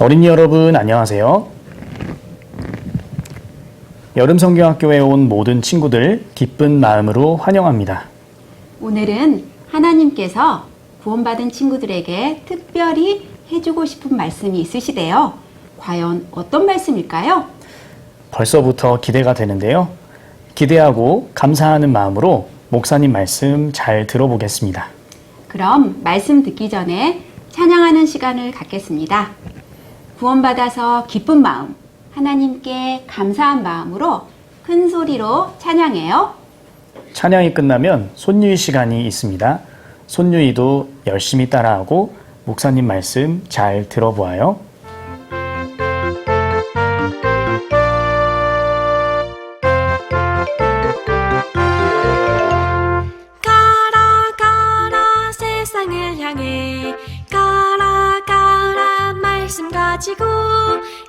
어린이 여러분 안녕하세요. 여름성경학교에 온 모든 친구들 기쁜 마음으로 환영합니다. 오늘은 하나님께서 구원받은 친구들에게 특별히 해주고 싶은 말씀이 있으시대요. 과연 어떤 말씀일까요? 벌써부터 기대가 되는데요. 기대하고 감사하는 마음으로 목사님 말씀 잘 들어보겠습니다. 그럼 말씀 듣기 전에 찬양하는 시간을 갖겠습니다. 구원받아서 기쁜 마음, 하나님께 감사한 마음으로 큰 소리로 찬양해요. 찬양이 끝나면 손유희 시간이 있습니다. 손유희도 열심히 따라하고 목사님 말씀 잘 들어보아요. 가라 가라 세상을 향해 가라 가라 말씀 가지고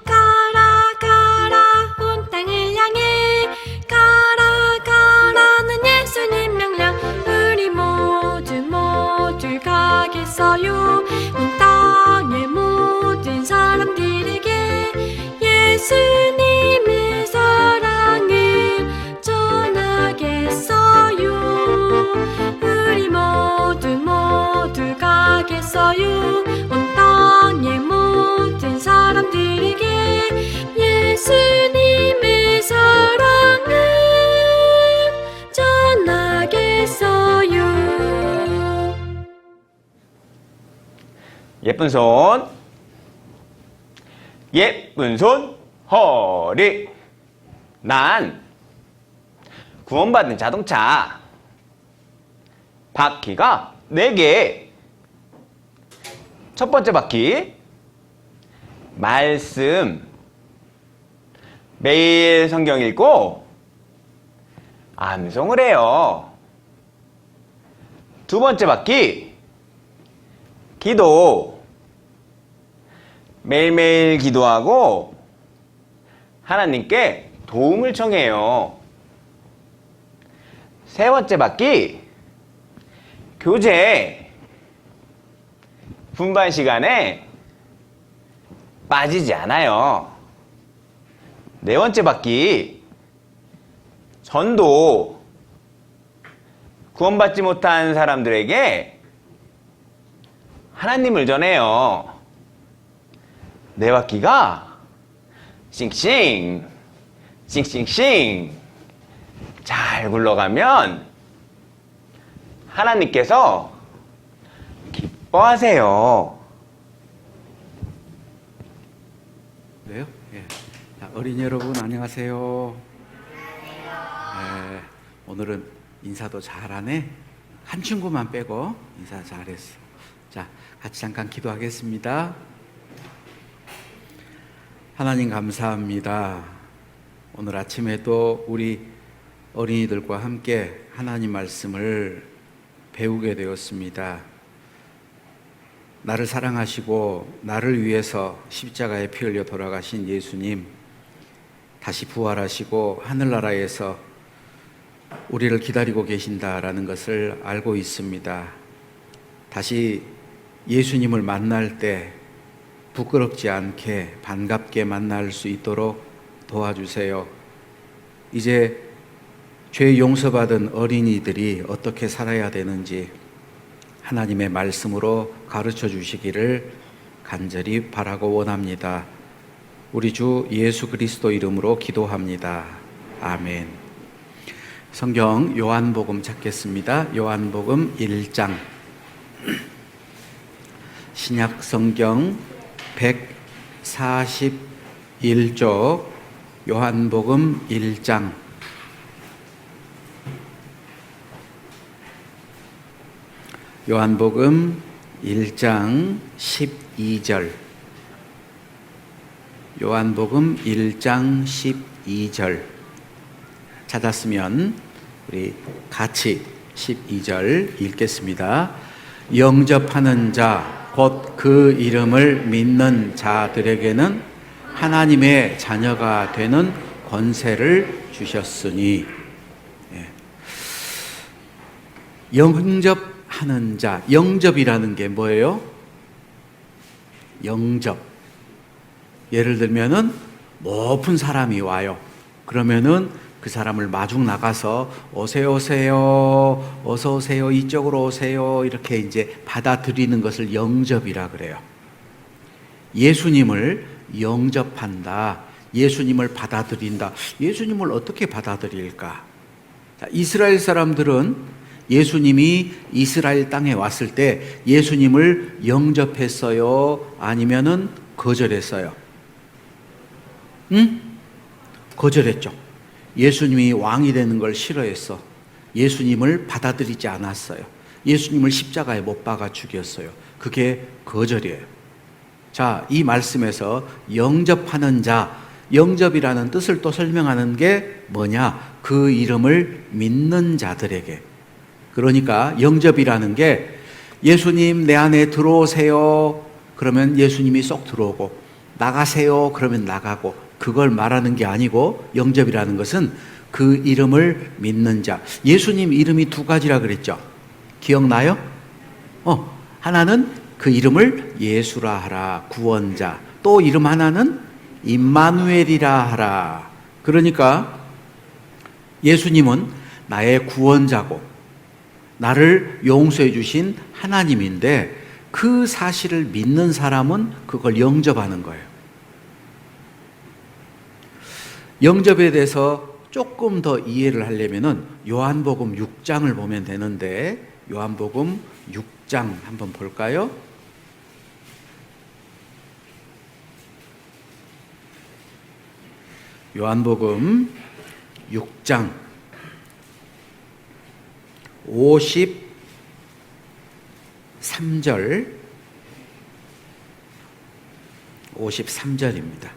가라 가라 온 땅을 향해 가라 가라는 예수님 명령 우리 모두 가겠어요. 온 땅의 모든 사람들에게 예수님의 사랑을 전하겠어요. 우리 모두 가겠어요. 온 땅의 모든 사람들에게 예수님의 사랑을 전하겠어요. 예쁜 손, 허리. 난 구원받은 자동차. 바퀴가 4개. 첫 번째 바퀴, 말씀. 매일 성경 읽고 암송을 해요. 두 번째 바퀴, 기도. 매일매일 기도하고 하나님께 도움을 청해요. 세 번째 바퀴, 교제. 분반 시간에 빠지지 않아요. 네 번째 바퀴, 전도. 구원받지 못한 사람들에게 하나님을 전해요. 네 바퀴가 싱싱 잘 굴러가면 하나님께서 기뻐하세요. 그래요? 예. 자, 어린이 여러분 안녕하세요. 오늘은 인사도 잘하네. 한 친구만 빼고 인사 잘했어. 자, 같이 잠깐 기도하겠습니다. 하나님 감사합니다. 오늘 아침에도 우리 어린이들과 함께 하나님 말씀을 배우게 되었습니다. 나를 사랑하시고 나를 위해서 십자가에 피 흘려 돌아가신 예수님, 다시 부활하시고 하늘나라에서 우리를 기다리고 계신다라는 것을 알고 있습니다. 다시 예수님을 만날 때 부끄럽지 않게 반갑게 만날 수 있도록 도와주세요. 이제 죄 용서받은 어린이들이 어떻게 살아야 되는지 하나님의 말씀으로 가르쳐 주시기를 간절히 바라고 원합니다. 우리 주 예수 그리스도 이름으로 기도합니다. 아멘. 성경 요한복음 찾겠습니다. 요한복음 1장. 신약 성경 141쪽 요한복음 1장. 요한복음 1장 12절. 요한복음 1장 12절. 찾았으면 우리 같이 12절 읽겠습니다. 영접하는 자 곧 그 이름을 믿는 자들에게는 하나님의 자녀가 되는 권세를 주셨으니. 영접하는 자, 영접이라는 게 뭐예요? 영접. 예를 들면은 높은 사람이 와요. 그러면은 그 사람을 마중 나가서 오세요, 오세요, 어서 오세요, 이쪽으로 오세요, 이렇게 이제 받아들이는 것을 영접이라 그래요. 예수님을 영접한다. 예수님을 받아들인다. 예수님을 어떻게 받아들일까? 자, 이스라엘 사람들은 예수님이 이스라엘 땅에 왔을 때 예수님을 영접했어요? 아니면은 거절했어요? 응? 거절했죠. 예수님이 왕이 되는 걸 싫어했어. 예수님을 받아들이지 않았어요. 예수님을 십자가에 못 박아 죽였어요. 그게 거절이에요. 자, 이 말씀에서 영접하는 자, 영접이라는 뜻을 또 설명하는 게 뭐냐? 그 이름을 믿는 자들에게. 그러니까 영접이라는 게 예수님 내 안에 들어오세요. 그러면 예수님이 쏙 들어오고, 나가세요. 그러면 나가고, 그걸 말하는 게 아니고, 영접이라는 것은 그 이름을 믿는 자. 예수님 이름이 두 가지라 그랬죠. 기억나요? 하나는 그 이름을 예수라 하라, 구원자. 또 이름 하나는 임마누엘이라 하라. 그러니까 예수님은 나의 구원자고 나를 용서해 주신 하나님인데, 그 사실을 믿는 사람은 그걸 영접하는 거예요. 영접에 대해서 조금 더 이해를 하려면은 요한복음 6장을 보면 되는데, 요한복음 6장 한번 볼까요? 요한복음 6장 53절입니다.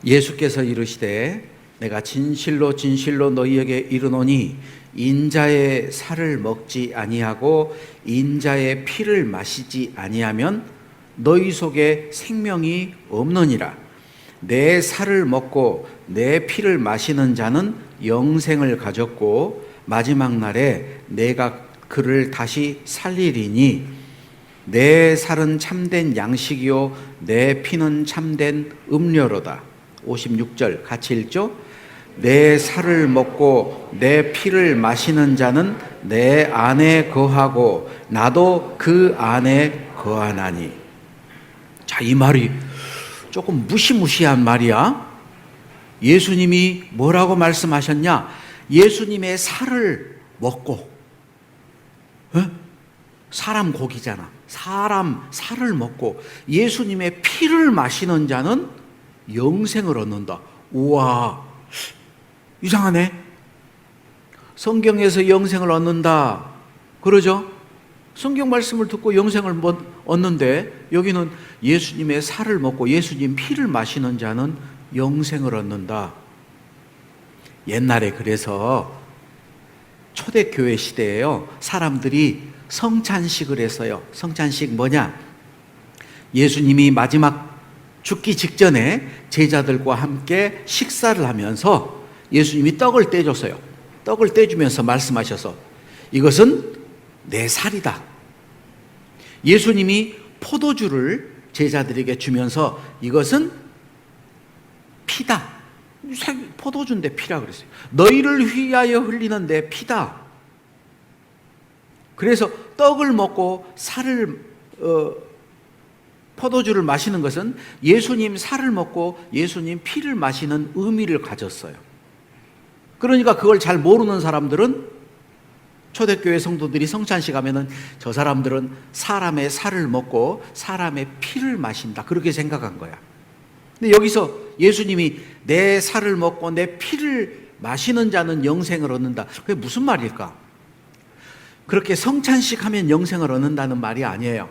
예수께서 이르시되 내가 진실로 진실로 너희에게 이르노니 인자의 살을 먹지 아니하고 인자의 피를 마시지 아니하면 너희 속에 생명이 없느니라. 내 살을 먹고 내 피를 마시는 자는 영생을 가졌고 마지막 날에 내가 그를 다시 살리리니 내 살은 참된 양식이요 내 피는 참된 음료로다. 56절 같이 읽죠? 내 살을 먹고 내 피를 마시는 자는 내 안에 거하고 나도 그 안에 거하나니. 자, 이 말이 조금 무시무시한 말이야. 예수님이 뭐라고 말씀하셨냐? 예수님의 살을 먹고, 사람 고기잖아. 사람 살을 먹고 예수님의 피를 마시는 자는 영생을 얻는다. 우와, 이상하네. 성경에서 영생을 얻는다 그러죠? 성경 말씀을 듣고 영생을 얻는데, 여기는 예수님의 살을 먹고 예수님 피를 마시는 자는 영생을 얻는다. 옛날에 그래서 초대교회 시대에요, 사람들이 성찬식을 했어요. 성찬식 뭐냐? 예수님이 마지막 죽기 직전에 제자들과 함께 식사를 하면서 예수님이 떡을 떼줬어요. 떡을 떼주면서 말씀하셔서 이것은 내 살이다. 예수님이 포도주를 제자들에게 주면서 이것은 피다. 포도주인데 피라 그랬어요. 너희를 위하여 흘리는 내 피다. 그래서 떡을 먹고 포도주를 마시는 것은 예수님 살을 먹고 예수님 피를 마시는 의미를 가졌어요. 그러니까 그걸 잘 모르는 사람들은, 초대교회 성도들이 성찬식 하면은 저 사람들은 사람의 살을 먹고 사람의 피를 마신다, 그렇게 생각한 거야. 근데 여기서 예수님이 내 살을 먹고 내 피를 마시는 자는 영생을 얻는다. 그게 무슨 말일까? 그렇게 성찬식 하면 영생을 얻는다는 말이 아니에요.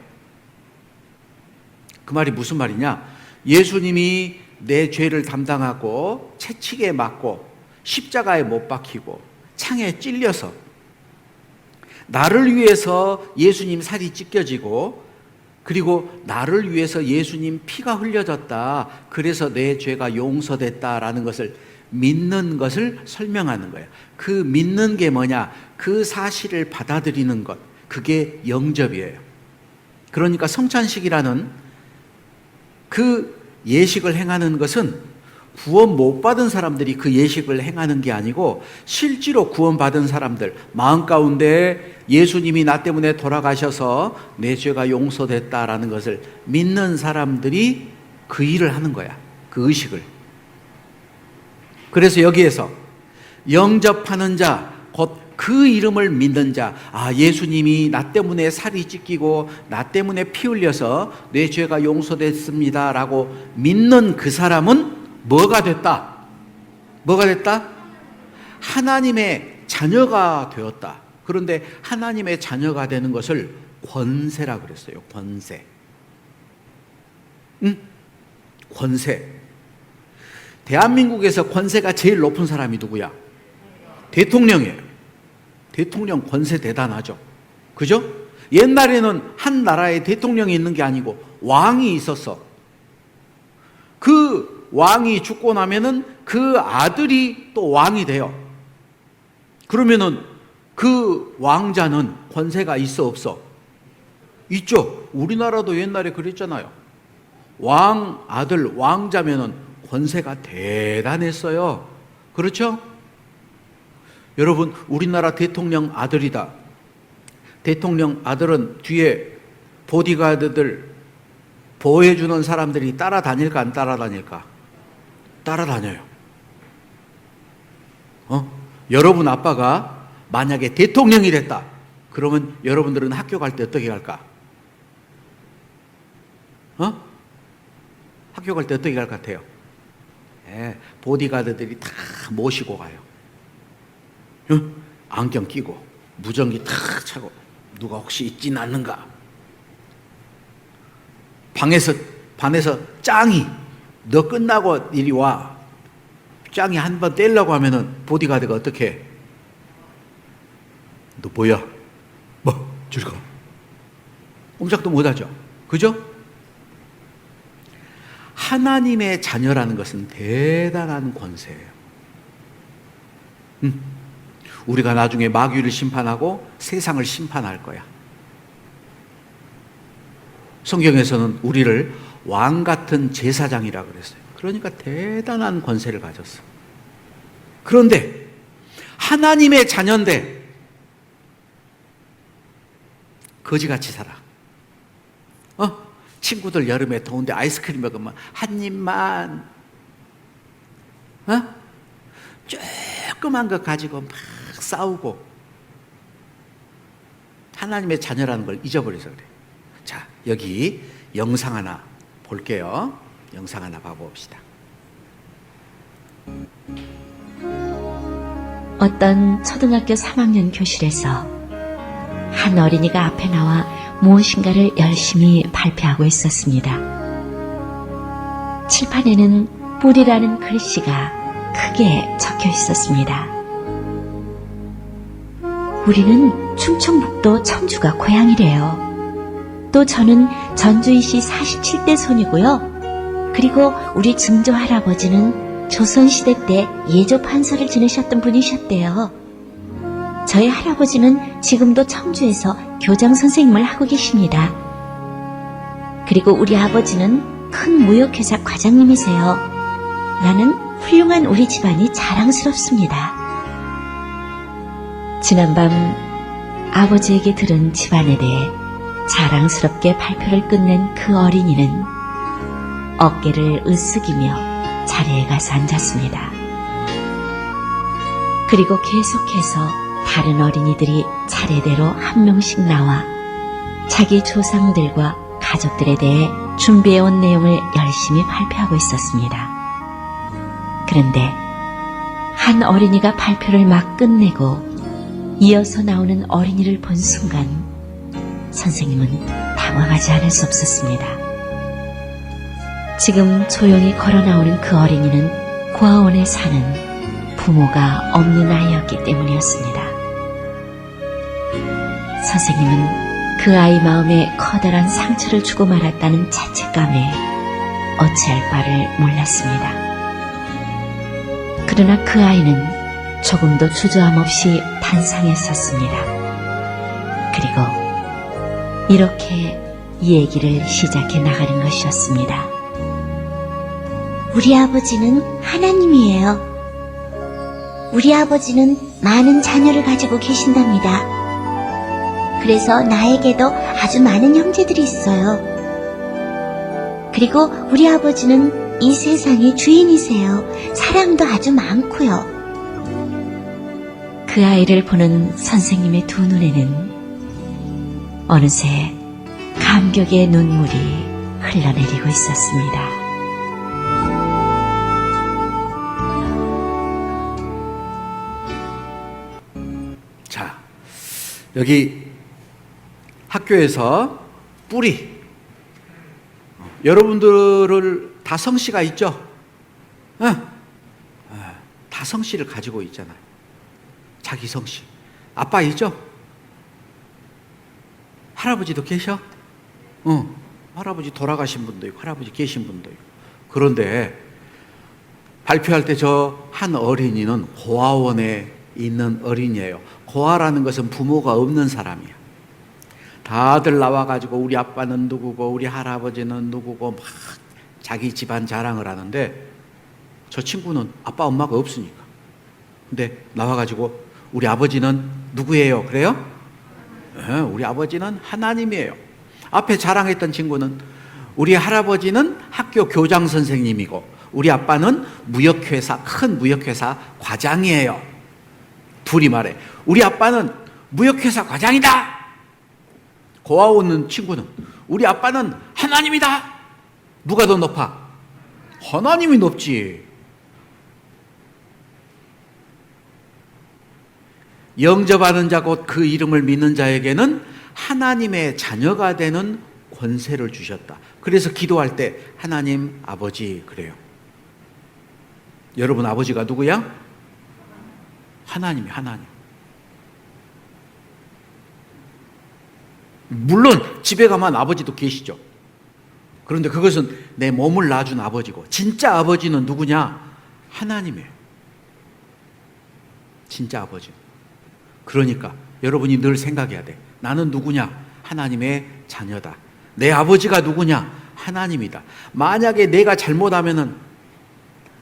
그 말이 무슨 말이냐? 예수님이 내 죄를 담당하고 채찍에 맞고 십자가에 못 박히고 창에 찔려서 나를 위해서 예수님 살이 찢겨지고, 그리고 나를 위해서 예수님 피가 흘려졌다, 그래서 내 죄가 용서됐다라는 것을 믿는 것을 설명하는 거예요. 그 믿는 게 뭐냐? 그 사실을 받아들이는 것, 그게 영접이에요. 그러니까 성찬식이라는 그 예식을 행하는 것은 구원 못 받은 사람들이 그 예식을 행하는 게 아니고 실제로 구원받은 사람들, 마음 가운데 예수님이 나 때문에 돌아가셔서 내 죄가 용서됐다라는 것을 믿는 사람들이 그 일을 하는 거야. 그 의식을. 그래서 여기에서 영접하는 자, 곧 그 이름을 믿는 자, 아, 예수님이 나 때문에 살이 찢기고 나 때문에 피 흘려서 내 죄가 용서됐습니다 라고 믿는 그 사람은 뭐가 됐다? 뭐가 됐다? 하나님의 자녀가 되었다. 그런데 하나님의 자녀가 되는 것을 권세라 그랬어요. 권세. 응? 권세. 대한민국에서 권세가 제일 높은 사람이 누구야? 대통령이에요. 대통령 권세 대단하죠. 그죠? 옛날에는 한 나라에 대통령이 있는 게 아니고 왕이 있었어. 그 왕이 죽고 나면은 그 아들이 또 왕이 돼요. 그러면은 그 왕자는 권세가 있어 없어? 있죠. 우리나라도 옛날에 그랬잖아요. 왕 아들 왕자면은 권세가 대단했어요. 그렇죠? 여러분, 우리나라 대통령 아들이다. 대통령 아들은 뒤에 보디가드들 보호해주는 사람들이 따라다닐까 안 따라다닐까? 따라다녀요. 여러분 아빠가 만약에 대통령이 됐다. 그러면 여러분들은 학교 갈 때 어떻게 갈까? 학교 갈 때 어떻게 갈 것 같아요? 보디가드들이 다 모시고 가요. 안경 끼고 무전기 탁 차고 누가 혹시 있진 않는가? 반에서 짱이 너 끝나고 이리 와. 짱이 한 번 떼려고 하면은 보디가드가 어떻게 해? 너 뭐야? 뭐? 저리 가. 꼼짝도 못하죠. 그죠? 하나님의 자녀라는 것은 대단한 권세예요. 우리가 나중에 마귀를 심판하고 세상을 심판할 거야. 성경에서는 우리를 왕 같은 제사장이라 그랬어요. 그러니까 대단한 권세를 가졌어. 그런데 하나님의 자녀인데 거지같이 살아. 친구들 여름에 더운데 아이스크림 먹으면 한 입만, 조그만 거 가지고 막 싸우고 하나님의 자녀라는 걸 잊어버려서 그래. 자, 여기 영상 하나 볼게요. 영상 하나 봐봅시다. 어떤 초등학교 3학년 교실에서 한 어린이가 앞에 나와 무엇인가를 열심히 발표하고 있었습니다. 칠판에는 불이라는 글씨가 크게 적혀 있었습니다. 우리는 충청북도 청주가 고향이래요. 또 저는 전주이시 47대 손이고요. 그리고 우리 증조 할아버지는 조선시대 때 예조 판서를 지내셨던 분이셨대요. 저희 할아버지는 지금도 청주에서 교장 선생님을 하고 계십니다. 그리고 우리 아버지는 큰 무역회사 과장님이세요. 나는 훌륭한 우리 집안이 자랑스럽습니다. 지난밤 아버지에게 들은 집안에 대해 자랑스럽게 발표를 끝낸 그 어린이는 어깨를 으쓱이며 자리에 가서 앉았습니다. 그리고 계속해서 다른 어린이들이 차례대로 한 명씩 나와 자기 조상들과 가족들에 대해 준비해온 내용을 열심히 발표하고 있었습니다. 그런데 한 어린이가 발표를 막 끝내고 이어서 나오는 어린이를 본 순간 선생님은 당황하지 않을 수 없었습니다. 지금 조용히 걸어 나오는 그 어린이는 고아원에 사는 부모가 없는 아이였기 때문이었습니다. 선생님은 그 아이 마음에 커다란 상처를 주고 말았다는 자책감에 어찌할 바를 몰랐습니다. 그러나 그 아이는 조금도 주저함 없이 단상에 섰습니다. 그리고 이렇게 얘기를 시작해 나가는 것이었습니다. 우리 아버지는 하나님이에요. 우리 아버지는 많은 자녀를 가지고 계신답니다. 그래서 나에게도 아주 많은 형제들이 있어요. 그리고 우리 아버지는 이 세상의 주인이세요. 사랑도 아주 많고요. 그 아이를 보는 선생님의 두 눈에는 어느새 감격의 눈물이 흘러내리고 있었습니다. 자, 여기 학교에서 뿌리. 여러분들을 다 성씨가 있죠? 다 성씨를 가지고 있잖아요. 자기 성씨. 아빠 있죠? 할아버지도 계셔? 할아버지 돌아가신 분도 있고 할아버지 계신 분도 있고. 그런데 발표할 때 저 한 어린이는 고아원에 있는 어린이에요. 고아라는 것은 부모가 없는 사람이야. 다들 나와가지고 우리 아빠는 누구고 우리 할아버지는 누구고 막 자기 집안 자랑을 하는데 저 친구는 아빠 엄마가 없으니까. 근데 나와가지고 우리 아버지는 누구예요? 그래요? 네, 우리 아버지는 하나님이에요. 앞에 자랑했던 친구는 우리 할아버지는 학교 교장 선생님이고 우리 아빠는 무역회사, 큰 무역회사 과장이에요. 둘이 말해. 우리 아빠는 무역회사 과장이다. 고아 오는 친구는 우리 아빠는 하나님이다. 누가 더 높아? 하나님이 높지. 영접하는 자 곧 그 이름을 믿는 자에게는 하나님의 자녀가 되는 권세를 주셨다. 그래서 기도할 때 하나님 아버지 그래요. 여러분 아버지가 누구야? 하나님이 하나님. 물론 집에 가면 아버지도 계시죠. 그런데 그것은 내 몸을 낳아준 아버지고 진짜 아버지는 누구냐? 하나님이에요. 진짜 아버지. 그러니까 여러분이 늘 생각해야 돼. 나는 누구냐? 하나님의 자녀다. 내 아버지가 누구냐? 하나님이다. 만약에 내가 잘못하면은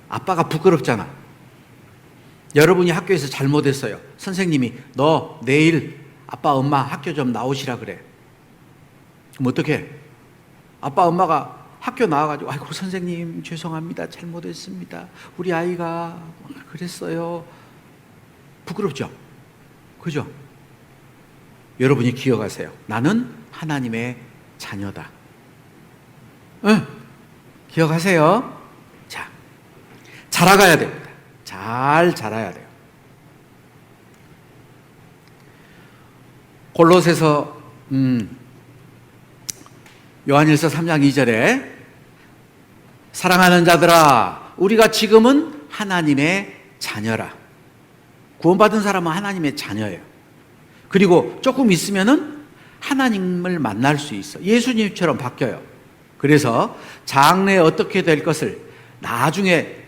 아빠가 부끄럽잖아. 여러분이 학교에서 잘못했어요. 선생님이 너 내일 아빠 엄마 학교 좀 나오시라 그래. 그럼 어떡해? 아빠 엄마가 학교 나와가지고 아이고 선생님 죄송합니다. 잘못했습니다. 우리 아이가 그랬어요. 부끄럽죠? 그죠? 여러분이 기억하세요. 나는 하나님의 자녀다. 응? 기억하세요? 자, 자라가야 됩니다. 잘 자라야 돼요. 골로새서 요한일서 3장 2절에 사랑하는 자들아 우리가 지금은 하나님의 자녀라. 구원받은 사람은 하나님의 자녀예요. 그리고 조금 있으면은 하나님을 만날 수 있어. 예수님처럼 바뀌어요. 그래서 장래에 어떻게 될 것을 나중에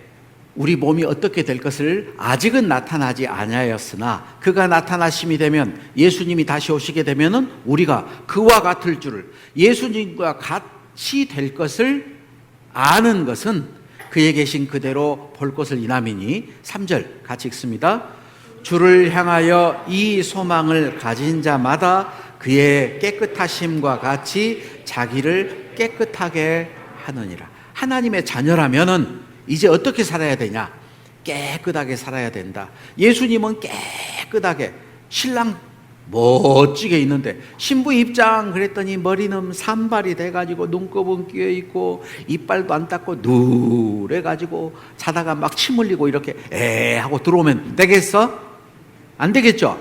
우리 몸이 어떻게 될 것을 아직은 나타나지 아니하였으나 그가 나타나심이 되면 예수님이 다시 오시게 되면은 우리가 그와 같을 줄을 예수님과 같이 될 것을 아는 것은 그에 계신 그대로 볼 것을 이남이니 3절 같이 읽습니다. 주를 향하여 이 소망을 가진 자마다 그의 깨끗하심과 같이 자기를 깨끗하게 하느니라. 하나님의 자녀라면은 이제 어떻게 살아야 되냐? 깨끗하게 살아야 된다. 예수님은 깨끗하게 신랑 멋지게 있는데 신부 입장 그랬더니 머리는 산발이 돼가지고 눈곱은 끼어있고 이빨도 안 닦고 누래가지고 자다가 막 침 흘리고 이렇게 에 하고 들어오면 되겠어? 안 되겠죠?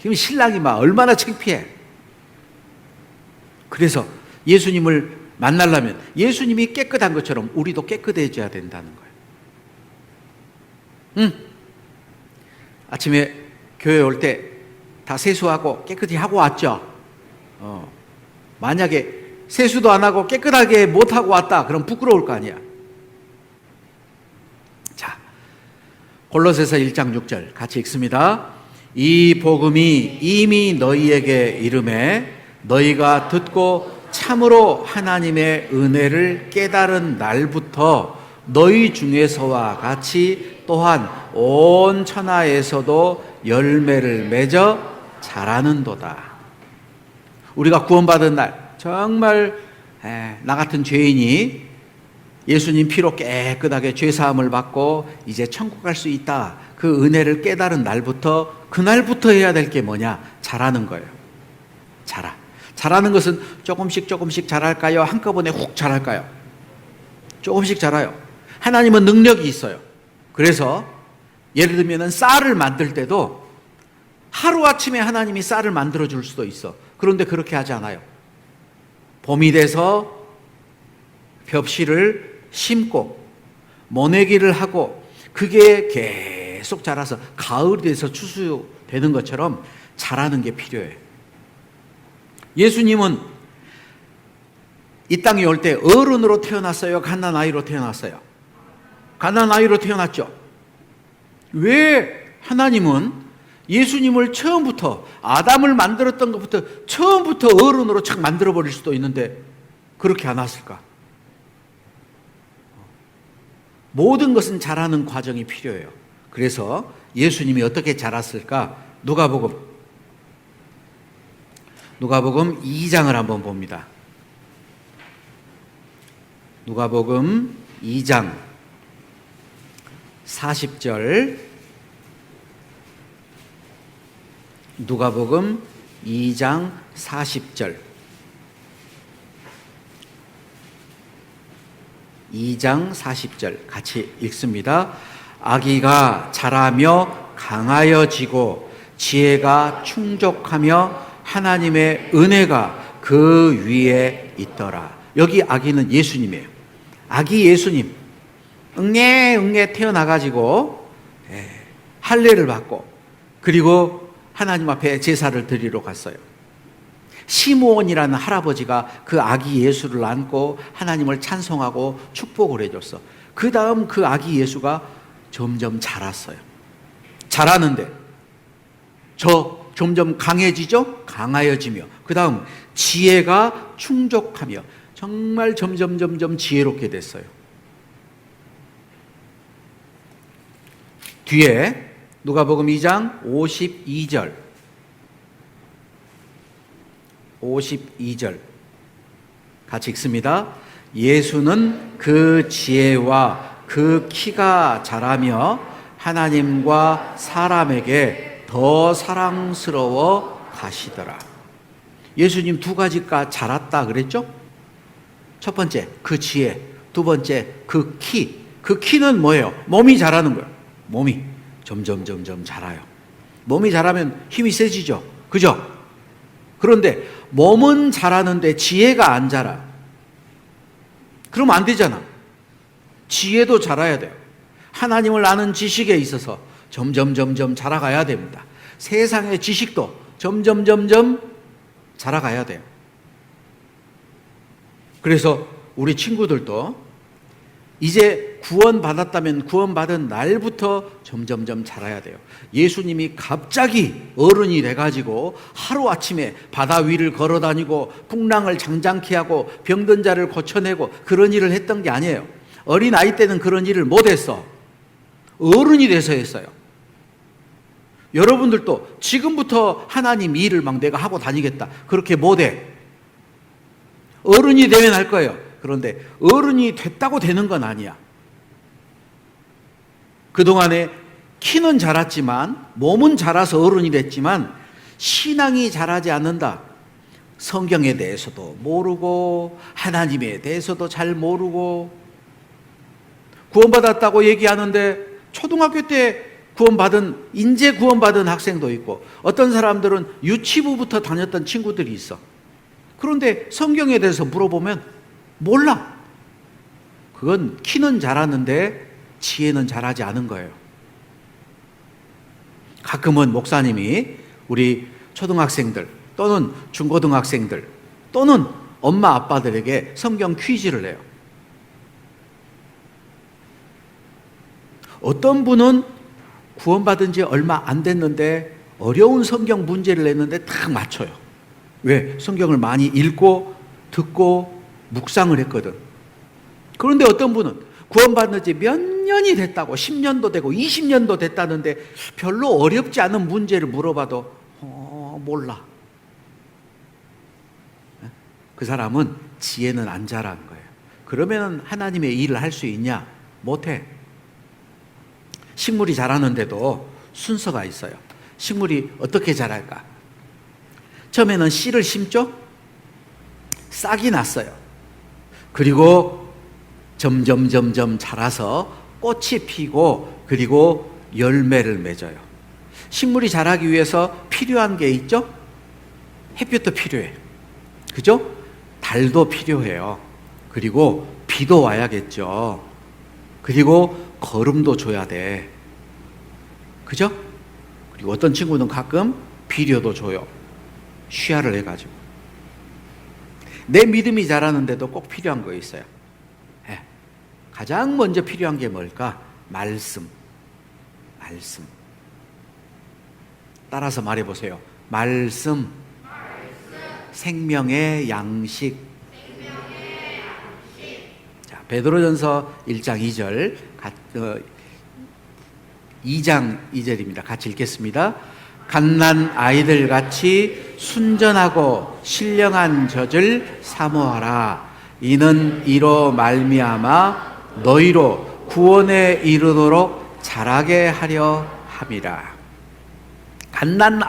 그럼 신랑이 막 얼마나 창피해. 그래서 예수님을 만나려면 예수님이 깨끗한 것처럼 우리도 깨끗해져야 된다는 거예요. 아침에 교회 올 때 다 세수하고 깨끗이 하고 왔죠. 만약에 세수도 안 하고 깨끗하게 못 하고 왔다 그럼 부끄러울 거 아니야. 자, 골로새서 1장 6절 같이 읽습니다. 이 복음이 이미 너희에게 이름에 너희가 듣고 참으로 하나님의 은혜를 깨달은 날부터 너희 중에서와 같이 또한 온 천하에서도 열매를 맺어 자라는도다. 우리가 구원받은 날 정말 나 같은 죄인이 예수님 피로 깨끗하게 죄사함을 받고 이제 천국 갈 수 있다. 그 은혜를 깨달은 날부터, 그날부터 해야 될 게 뭐냐? 자라는 거예요. 자라는 것은 조금씩 자랄까요? 한꺼번에 훅 자랄까요? 조금씩 자라요. 하나님은 능력이 있어요. 그래서 예를 들면 쌀을 만들 때도 하루아침에 하나님이 쌀을 만들어 줄 수도 있어. 그런데 그렇게 하지 않아요. 봄이 돼서 벽실을 심고 모내기를 하고 그게 계속 자라서 가을이 돼서 추수되는 것처럼 자라는 게 필요해요. 예수님은 이 땅에 올 때 어른으로 태어났어요? 갓난아이로 태어났어요? 갓난아이로 태어났죠. 왜 하나님은 예수님을 처음부터 아담을 만들었던 것부터 처음부터 어른으로 착 만들어버릴 수도 있는데 그렇게 안 왔을까? 모든 것은 자라는 과정이 필요해요. 그래서 예수님이 어떻게 자랐을까? 누가복음 2장을 한번 봅니다. 누가복음 2장 40절, 누가복음 2장 40절, 2장 40절 같이 읽습니다. 아기가 자라며 강하여지고 지혜가 충족하며 하나님의 은혜가 그 위에 있더라. 여기 아기는 예수님이에요. 아기 예수님 응애 태어나가지고 할례를 받고 그리고 하나님 앞에 제사를 드리러 갔어요. 시므온이라는 할아버지가 그 아기 예수를 안고 하나님을 찬송하고 축복을 해줬어. 그 다음 그 아기 예수가 점점 자랐어요. 자라는데 점점 강해지죠? 강하여지며 그 다음 지혜가 충족하며 정말 점점 지혜롭게 됐어요. 뒤에 누가복음 2장 52절 같이 읽습니다. 예수는 그 지혜와 그 키가 자라며 하나님과 사람에게 더 사랑스러워 가시더라. 예수님 두 가지가 자랐다 그랬죠? 첫 번째 그 지혜, 두 번째 그 키. 그 키는 뭐예요? 몸이 자라는 거예요. 몸이 점점 자라요. 몸이 자라면 힘이 세지죠. 그죠? 그런데 몸은 자라는데 지혜가 안 자라. 그러면 안 되잖아. 지혜도 자라야 돼요. 하나님을 아는 지식에 있어서 점점 자라가야 됩니다. 세상의 지식도 점점 자라가야 돼요. 그래서 우리 친구들도 이제 구원받았다면 구원받은 날부터 점점 자라야 돼요. 예수님이 갑자기 어른이 돼가지고 하루아침에 바다 위를 걸어다니고 풍랑을 장장케 하고 병든 자를 고쳐내고 그런 일을 했던 게 아니에요. 어린아이 때는 그런 일을 못했어. 어른이 돼서 했어요. 여러분들도 지금부터 하나님 일을 막 내가 하고 다니겠다 그렇게 못해. 어른이 되면 할 거예요. 그런데 어른이 됐다고 되는 건 아니야. 그동안에 키는 자랐지만 몸은 자라서 어른이 됐지만 신앙이 자라지 않는다. 성경에 대해서도 모르고 하나님에 대해서도 잘 모르고 구원받았다고 얘기하는데 초등학교 때 인제 구원받은 학생도 있고 어떤 사람들은 유치부부터 다녔던 친구들이 있어. 그런데 성경에 대해서 물어보면 몰라. 그건 키는 자랐는데 지혜는 자라지 않은 거예요. 가끔은 목사님이 우리 초등학생들 또는 중고등학생들 또는 엄마 아빠들에게 성경 퀴즈를 내요. 어떤 분은 구원받은 지 얼마 안 됐는데 어려운 성경 문제를 냈는데 딱 맞춰요. 왜? 성경을 많이 읽고 듣고 묵상을 했거든. 그런데 어떤 분은 구원받은 지 몇 년이 됐다고, 10년도 되고 20년도 됐다는데 별로 어렵지 않은 문제를 물어봐도 몰라. 그 사람은 지혜는 안 자란 거예요. 그러면 하나님의 일을 할 수 있냐? 못해. 식물이 자라는데도 순서가 있어요. 식물이 어떻게 자랄까? 처음에는 씨를 심죠? 싹이 났어요. 그리고 점점 자라서 꽃이 피고 그리고 열매를 맺어요. 식물이 자라기 위해서 필요한 게 있죠? 햇볕도 필요해. 그죠? 달도 필요해요. 그리고 비도 와야겠죠. 그리고 거름도 줘야 돼. 그죠? 그리고 어떤 친구는 가끔 비료도 줘요. 쉬야를 해가지고. 내 믿음이 자라는데도 꼭 필요한 거 있어요. 가장 먼저 필요한 게 뭘까? 말씀. 따라서 말해보세요. 말씀. 생명의 양식. 자, 베드로전서 1장 2절, 2장 2절입니다. 같이 읽겠습니다. 갓난 아이들 같이 순전하고 신령한 젖을 사모하라. 이는 이로 말미암아 너희로 구원에 이르도록 자라게 하려 함이라. 갓난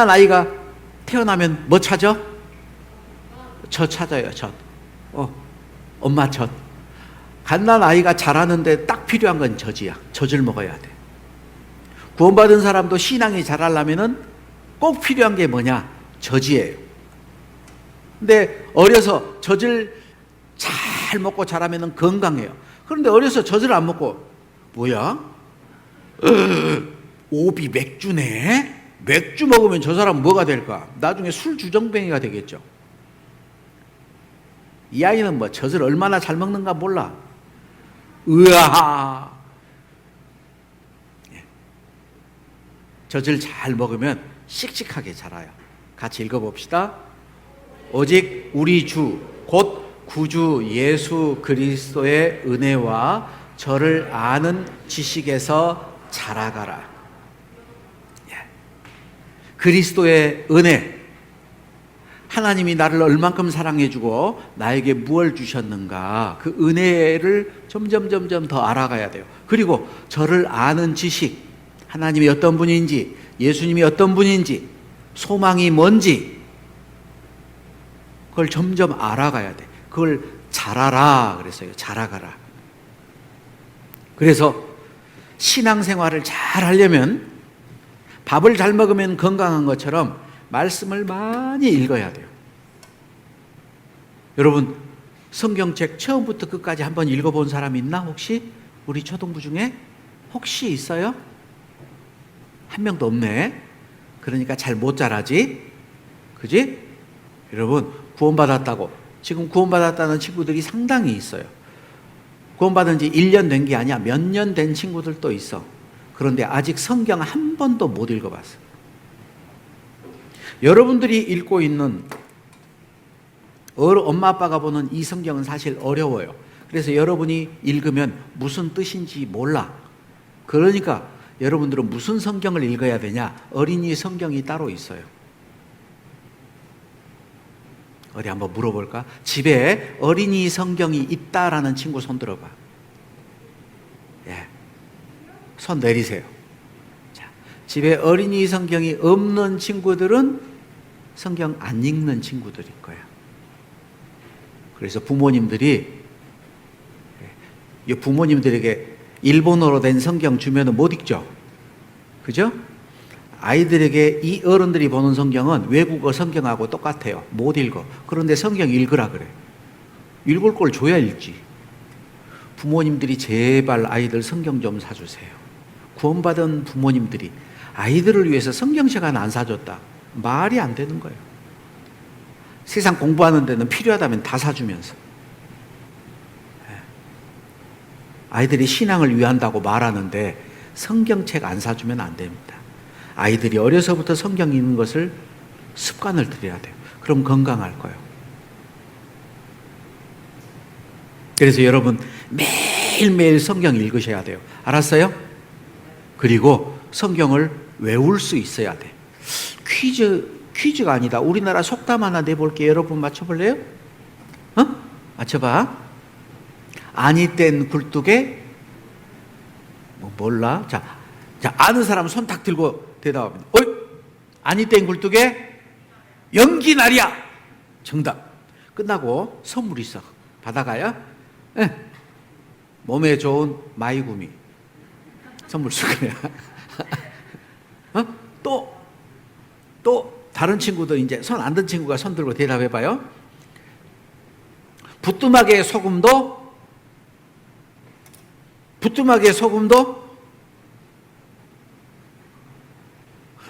아이가 태어나면 뭐 찾아? 젖 찾아요. 젖. 엄마 젖. 갓난 아이가 자라는데 딱 필요한 건 젖이야. 젖을 먹어야 돼. 구원받은 사람도 신앙이 자라려면은 꼭 필요한 게 뭐냐? 젖이에요. 근데 어려서 젖을 잘 먹고 자라면은 건강해요. 그런데 어려서 젖을 안 먹고 뭐야? 오비 맥주네? 맥주 먹으면 저 사람 뭐가 될까? 나중에 술 주정뱅이가 되겠죠. 이 아이는 뭐 젖을 얼마나 잘 먹는가 몰라. 으아! 젖을 잘 먹으면 씩씩하게 자라요. 같이 읽어봅시다. 오직 우리 주 곧 구주 예수 그리스도의 은혜와 저를 아는 지식에서 자라가라. 그리스도의 은혜, 하나님이 나를 얼만큼 사랑해주고 나에게 무엇을 주셨는가, 그 은혜를 점점 더 알아가야 돼요. 그리고 저를 아는 지식, 하나님이 어떤 분인지, 예수님이 어떤 분인지, 소망이 뭔지, 그걸 점점 알아가야 돼. 그걸 자라라 그랬어요. 자라가라. 그래서 신앙생활을 잘 하려면 밥을 잘 먹으면 건강한 것처럼 말씀을 많이 읽어야 돼요. 여러분, 성경책 처음부터 끝까지 한번 읽어본 사람 있나? 혹시? 우리 초등부 중에? 혹시 있어요? 한 명도 없네. 그러니까 잘 못 자라지? 그지? 여러분, 구원받았다고, 지금 구원받았다는 친구들이 상당히 있어요. 구원받은 지 1년 된 게 아니야. 몇 년 된 친구들도 있어. 그런데 아직 성경 한 번도 못 읽어봤어요. 여러분들이 읽고 있는 엄마 아빠가 보는 이 성경은 사실 어려워요. 그래서 여러분이 읽으면 무슨 뜻인지 몰라. 그러니까 여러분들은 무슨 성경을 읽어야 되냐? 어린이 성경이 따로 있어요. 어디 한번 물어볼까? 집에 어린이 성경이 있다라는 친구 손 들어봐. 예. 손 내리세요. 자, 집에 어린이 성경이 없는 친구들은 성경 안 읽는 친구들일 거야. 그래서 부모님들에게 일본어로 된 성경 주면은 못 읽죠? 그죠? 아이들에게 이 어른들이 보는 성경은 외국어 성경하고 똑같아요. 못 읽어. 그런데 성경 읽으라 그래. 읽을 걸 줘야 읽지. 부모님들이 제발 아이들 성경 좀 사주세요. 구원받은 부모님들이 아이들을 위해서 성경 시간 안 사줬다. 말이 안 되는 거예요. 세상 공부하는 데는 필요하다면 다 사주면서. 아이들이 신앙을 위한다고 말하는데 성경책 안 사주면 안 됩니다. 아이들이 어려서부터 성경 읽는 것을 습관을 들여야 돼요. 그럼 건강할 거예요. 그래서 여러분, 매일매일 성경 읽으셔야 돼요. 알았어요? 그리고 성경을 외울 수 있어야 돼. 퀴즈가 아니다. 우리나라 속담 하나 내볼게요. 여러분 맞춰볼래요? 맞춰봐. 아니 땐 굴뚝에 몰라? 자, 아는 사람 손 탁 들고 대답합니다. 어이? 아니 땐 굴뚝에 연기날이야. 정답. 끝나고 선물 있어. 받아가요? 네. 몸에 좋은 마이구미 선물 줄 거야. 또 다른 친구들 이제 손 안 든 친구가 손 들고 대답해봐요. 부뚜막에 소금도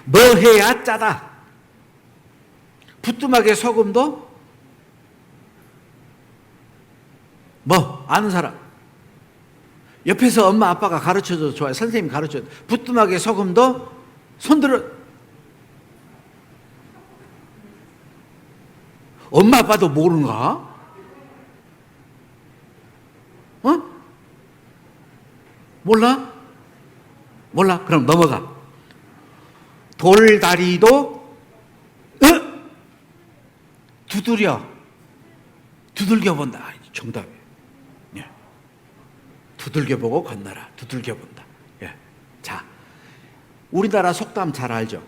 뭐 해야 짜다. 부뚜막에 소금도 뭐 아는 사람. 옆에서 엄마 아빠가 가르쳐줘도 좋아요. 선생님이 가르쳐줘도. 부뚜막에 소금도 손들어. 엄마 아빠도 모르는가? 몰라? 그럼 넘어가. 돌다리도 두들겨 본다. 정답이에요. 예. 두들겨 보고 건너라. 두들겨 본다. 예. 자, 우리나라 속담 잘 알죠?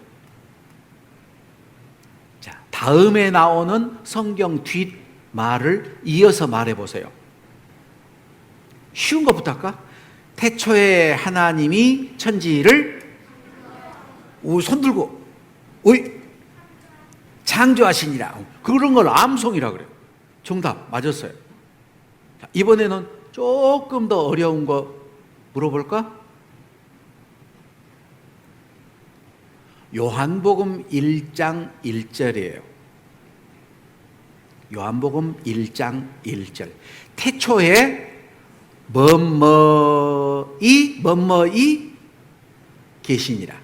자, 다음에 나오는 성경 뒷말을 이어서 말해 보세요. 쉬운 것부터 할까? 태초에 하나님이 천지를 손들고 창조하시니라. 그런 걸 암송이라 그래요. 정답 맞았어요. 자, 이번에는 조금 더 어려운 거 물어볼까? 요한복음 1장 1절이에요. 요한복음 1장 1절. 태초에 뭐뭐이 계시니라.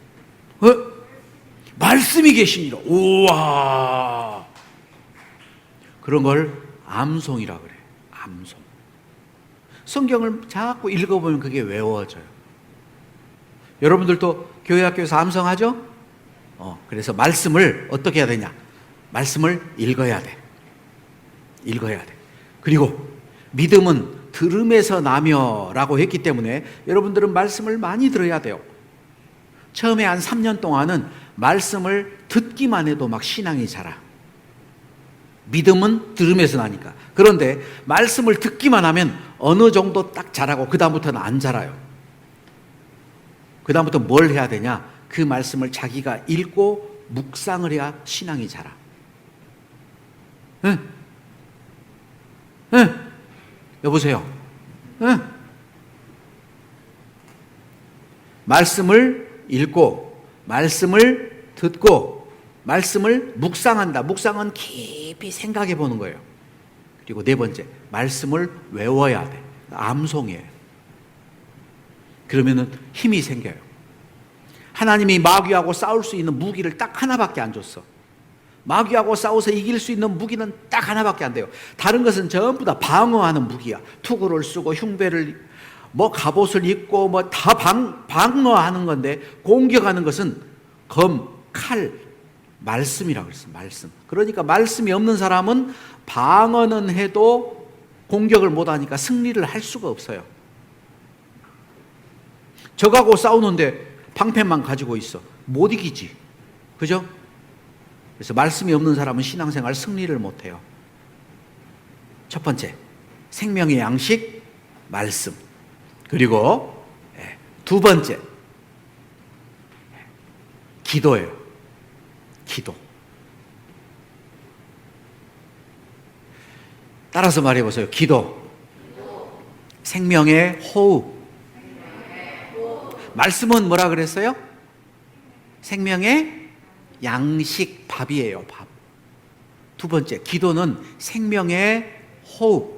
말씀이 계시니라. 우와. 그런 걸 암송이라 그래. 암송. 성경을 자꾸 읽어보면 그게 외워져요. 여러분들도 교회 학교에서 암송하죠? 그래서 말씀을 어떻게 해야 되냐? 말씀을 읽어야 돼. 그리고 믿음은 들음에서 나며 라고 했기 때문에 여러분들은 말씀을 많이 들어야 돼요. 처음에 한 3년 동안은 말씀을 듣기만 해도 막 신앙이 자라. 믿음은 들음에서 나니까. 그런데 말씀을 듣기만 하면 어느 정도 딱 자라고 그 다음부터는 안 자라요. 그 다음부터 뭘 해야 되냐? 그 말씀을 자기가 읽고 묵상을 해야 신앙이 자라. 응? 여보세요? 말씀을 읽고 말씀을 듣고 말씀을 묵상한다. 묵상은 깊이 생각해 보는 거예요. 그리고 네 번째, 말씀을 외워야 돼. 암송이에요. 그러면은 힘이 생겨요. 하나님이 마귀하고 싸울 수 있는 무기를 딱 하나밖에 안 줬어. 마귀하고 싸워서 이길 수 있는 무기는 딱 하나밖에 안 돼요. 다른 것은 전부 다 방어하는 무기야. 투구를 쓰고 흉배를 갑옷을 입고 다 방어하는 건데, 공격하는 것은 검, 칼, 말씀이라고 그랬어. 말씀. 그러니까 말씀이 없는 사람은 방어는 해도 공격을 못 하니까 승리를 할 수가 없어요. 적하고 싸우는데 방패만 가지고 있어. 못 이기지. 그죠? 그래서 말씀이 없는 사람은 신앙생활 승리를 못 해요. 첫 번째, 생명의 양식, 말씀. 그리고 두 번째, 기도예요. 기도. 따라서 말해보세요. 기도. 생명의 호흡. 말씀은 뭐라 그랬어요? 생명의 양식, 밥이에요. 밥. 두 번째, 기도는 생명의 호흡.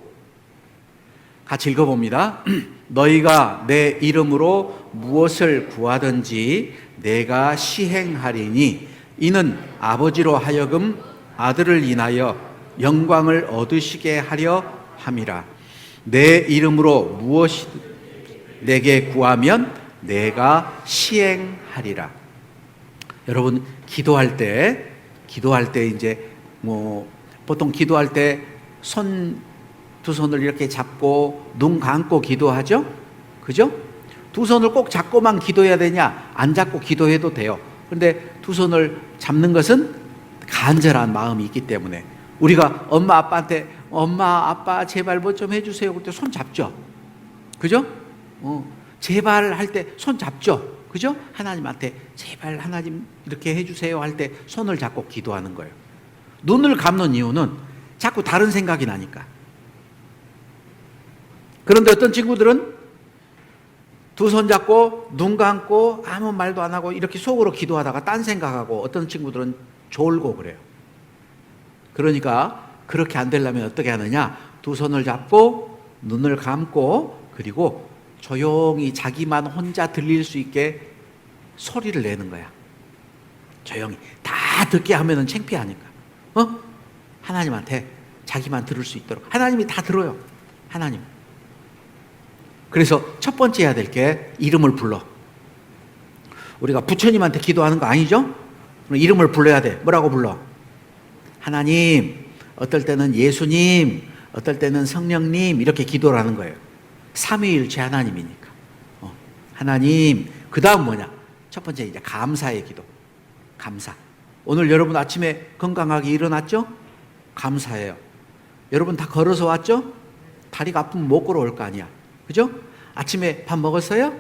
같이 읽어봅니다. 너희가 내 이름으로 무엇을 구하든지 내가 시행하리니 이는 아버지로 하여금 아들을 인하여 영광을 얻으시게 하려 함이라. 내 이름으로 무엇이든 내게 구하면 내가 시행하리라. 여러분 기도할 때 이제 뭐 보통 기도할 때 두 손을 이렇게 잡고 눈 감고 기도하죠? 그죠? 두 손을 꼭 잡고만 기도해야 되냐? 안 잡고 기도해도 돼요. 그런데 두 손을 잡는 것은 간절한 마음이 있기 때문에 우리가 엄마 아빠한테 엄마 아빠 제발 뭐 좀 해주세요 그때 손 잡죠. 그죠? 제발 할 때 손 잡죠. 그죠? 하나님한테 제발 하나님 이렇게 해주세요 할 때 손을 잡고 기도하는 거예요. 눈을 감는 이유는 자꾸 다른 생각이 나니까. 그런데 어떤 친구들은 두 손 잡고 눈 감고 아무 말도 안 하고 이렇게 속으로 기도하다가 딴 생각하고 어떤 친구들은 졸고 그래요. 그러니까 그렇게 안 되려면 어떻게 하느냐? 두 손을 잡고 눈을 감고 그리고 조용히 자기만 혼자 들릴 수 있게 소리를 내는 거야. 조용히. 다 듣게 하면은 창피하니까. 하나님한테 자기만 들을 수 있도록. 하나님이 다 들어요. 하나님. 그래서 첫 번째 해야 될 게 이름을 불러. 우리가 부처님한테 기도하는 거 아니죠? 이름을 불러야 돼. 뭐라고 불러? 하나님, 어떨 때는 예수님, 어떨 때는 성령님 이렇게 기도를 하는 거예요. 삼위일체 하나님이니까. 하나님, 그 다음 뭐냐? 첫 번째 이제 감사의 기도. 감사. 오늘 여러분 아침에 건강하게 일어났죠? 감사해요. 여러분 다 걸어서 왔죠? 다리가 아프면 못 걸어올 거 아니야. 그죠? 아침에 밥 먹었어요?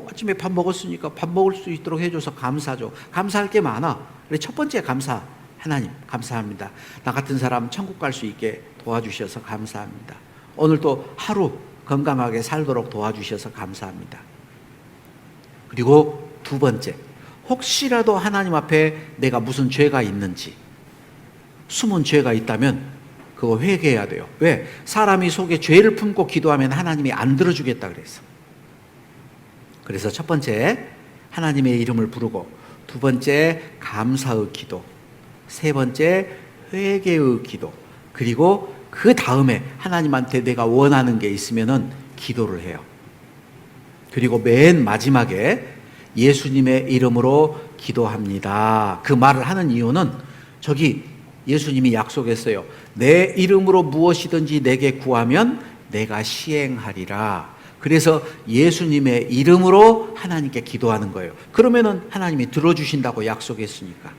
아침에 밥 먹었으니까 밥 먹을 수 있도록 해줘서 감사죠. 감사할 게 많아. 그래 첫 번째 감사. 하나님 감사합니다. 나 같은 사람 천국 갈 수 있게 도와주셔서 감사합니다. 오늘 또 하루 건강하게 살도록 도와주셔서 감사합니다. 그리고 두 번째, 혹시라도 하나님 앞에 내가 무슨 죄가 있는지, 숨은 죄가 있다면 그거 회개해야 돼요. 왜? 사람이 속에 죄를 품고 기도하면 하나님이 안 들어주겠다 그랬어. 그래서 첫 번째 하나님의 이름을 부르고, 두 번째 감사의 기도, 세 번째 회개의 기도, 그리고 그 다음에 하나님한테 내가 원하는 게 있으면은 기도를 해요. 그리고 맨 마지막에 예수님의 이름으로 기도합니다. 그 말을 하는 이유는 저기 예수님이 약속했어요. 내 이름으로 무엇이든지 내게 구하면 내가 시행하리라. 그래서 예수님의 이름으로 하나님께 기도하는 거예요. 그러면은 하나님이 들어주신다고 약속했으니까.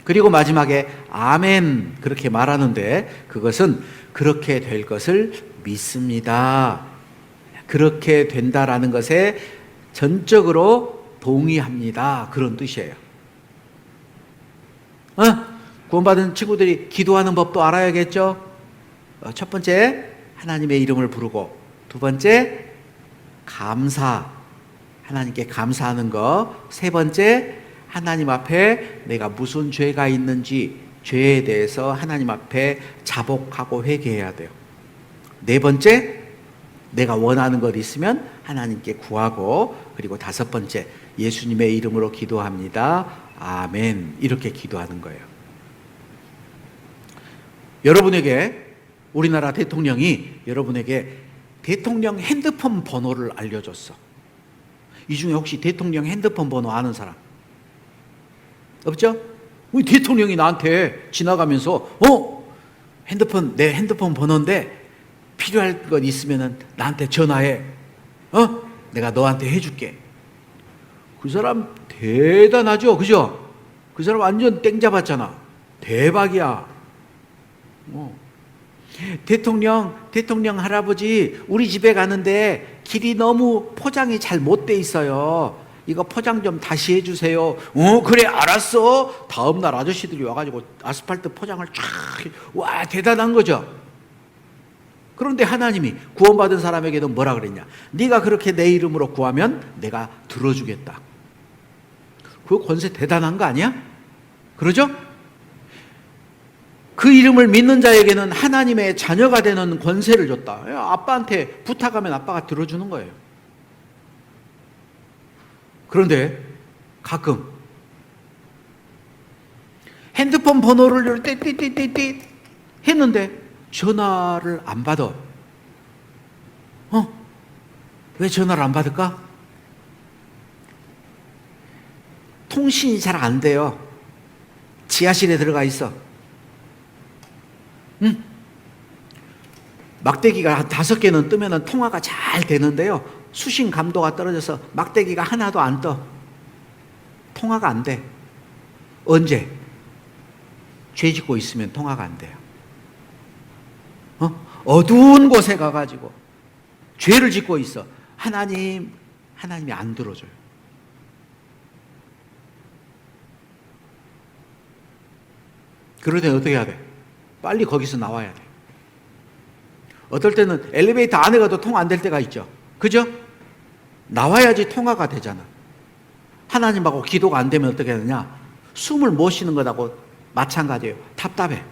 그리고 마지막에 아멘 그렇게 말하는데 그것은 그렇게 될 것을 믿습니다. 그렇게 된다라는 것에 전적으로 동의합니다. 그런 뜻이에요. 구원받은 친구들이 기도하는 법도 알아야겠죠? 첫 번째, 하나님의 이름을 부르고, 두 번째, 감사, 하나님께 감사하는 거, 세 번째, 하나님 앞에 내가 무슨 죄가 있는지 죄에 대해서 하나님 앞에 자복하고 회개해야 돼요. 네 번째, 내가 원하는 것 있으면 하나님께 구하고, 그리고 다섯 번째, 예수님의 이름으로 기도합니다. 아멘. 이렇게 기도하는 거예요. 여러분에게 우리나라 대통령이 여러분에게 대통령 핸드폰 번호를 알려줬어. 이 중에 혹시 대통령 핸드폰 번호 아는 사람? 없죠? 우리 대통령이 나한테 지나가면서 내 핸드폰 번호인데 필요할 것 있으면 나한테 전화해. 내가 너한테 해줄게. 그 사람 대단하죠? 그죠? 그 사람 완전 땡 잡았잖아. 대박이야. 대통령 할아버지, 우리 집에 가는데 길이 너무 포장이 잘 못 돼 있어요. 이거 포장 좀 다시 해주세요. 그래, 알았어. 다음날 아저씨들이 와가지고 아스팔트 포장을 쫙, 와, 대단한 거죠. 그런데 하나님이 구원받은 사람에게도 뭐라 그랬냐? 네가 그렇게 내 이름으로 구하면 내가 들어주겠다. 그 권세 대단한 거 아니야? 그러죠? 그 이름을 믿는 자에게는 하나님의 자녀가 되는 권세를 줬다. 아빠한테 부탁하면 아빠가 들어주는 거예요. 그런데 가끔 핸드폰 번호를 띠띠띠띠띠 했는데 전화를 안 받아. 왜 전화를 안 받을까? 통신이 잘 안 돼요. 지하실에 들어가 있어. 응? 막대기가 한 5개는 뜨면 통화가 잘 되는데요. 수신 감도가 떨어져서 막대기가 하나도 안 떠. 통화가 안 돼. 언제? 죄 짓고 있으면 통화가 안 돼요. 어두운 곳에 가가지고 죄를 짓고 있어. 하나님이 안 들어줘요. 그럴 때 어떻게 해야 돼? 빨리 거기서 나와야 돼. 어떨 때는 엘리베이터 안에 가도 통화 안 될 때가 있죠. 그죠? 나와야지 통화가 되잖아. 하나님하고 기도가 안 되면 어떻게 하느냐? 숨을 못 쉬는 거라고 마찬가지예요. 답답해.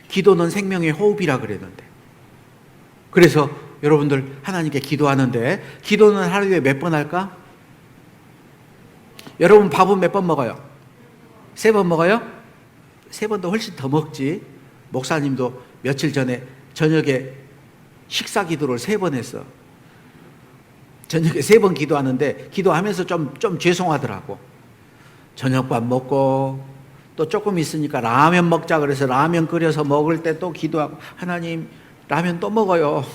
기도는 생명의 호흡이라 그랬는데. 그래서 여러분들 하나님께 기도하는데 기도는 하루에 몇 번 할까? 여러분 밥은 몇 번 먹어요? 3번 먹어요? 3번도 훨씬 더 먹지. 목사님도 며칠 전에 저녁에 식사 기도를 3번 했어. 저녁에 3번 기도하는데 기도하면서 좀 죄송하더라고. 저녁밥 먹고 또 조금 있으니까 라면 먹자 그래서 라면 끓여서 먹을 때 또 기도하고 하나님 라면 또 먹어요.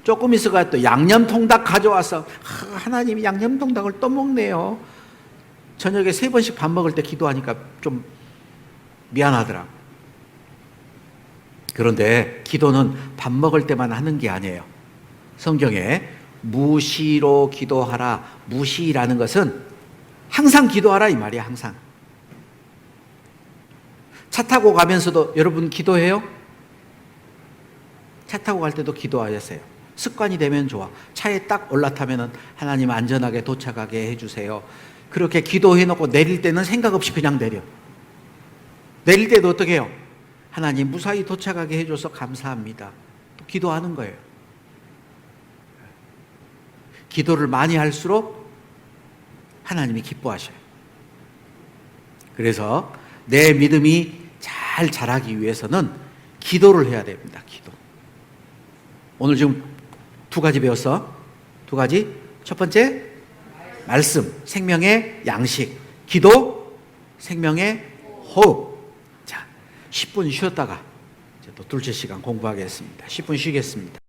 조금 있어가 또 양념통닭 가져와서 하나님 양념통닭을 또 먹네요. 저녁에 3번씩 밥 먹을 때 기도하니까 좀 미안하더라고. 그런데 기도는 밥 먹을 때만 하는 게 아니에요. 성경에 무시로 기도하라. 무시라는 것은 항상 기도하라 이 말이야. 항상. 차 타고 가면서도 여러분 기도해요? 차 타고 갈 때도 기도하세요. 습관이 되면 좋아. 차에 딱 올라타면 하나님 안전하게 도착하게 해주세요. 그렇게 기도해놓고 내릴 때는 생각 없이 그냥 내려. 내릴 때도 어떻게 해요? 하나님 무사히 도착하게 해줘서 감사합니다. 또 기도하는 거예요. 기도를 많이 할수록 하나님이 기뻐하셔요. 그래서 내 믿음이 잘 자라기 위해서는 기도를 해야 됩니다. 기도. 오늘 지금 2가지 배웠어. 2가지. 첫 번째, 말씀, 생명의 양식. 기도, 생명의 호흡. 자, 10분 쉬었다가 이제 또 둘째 시간 공부하겠습니다. 10분 쉬겠습니다.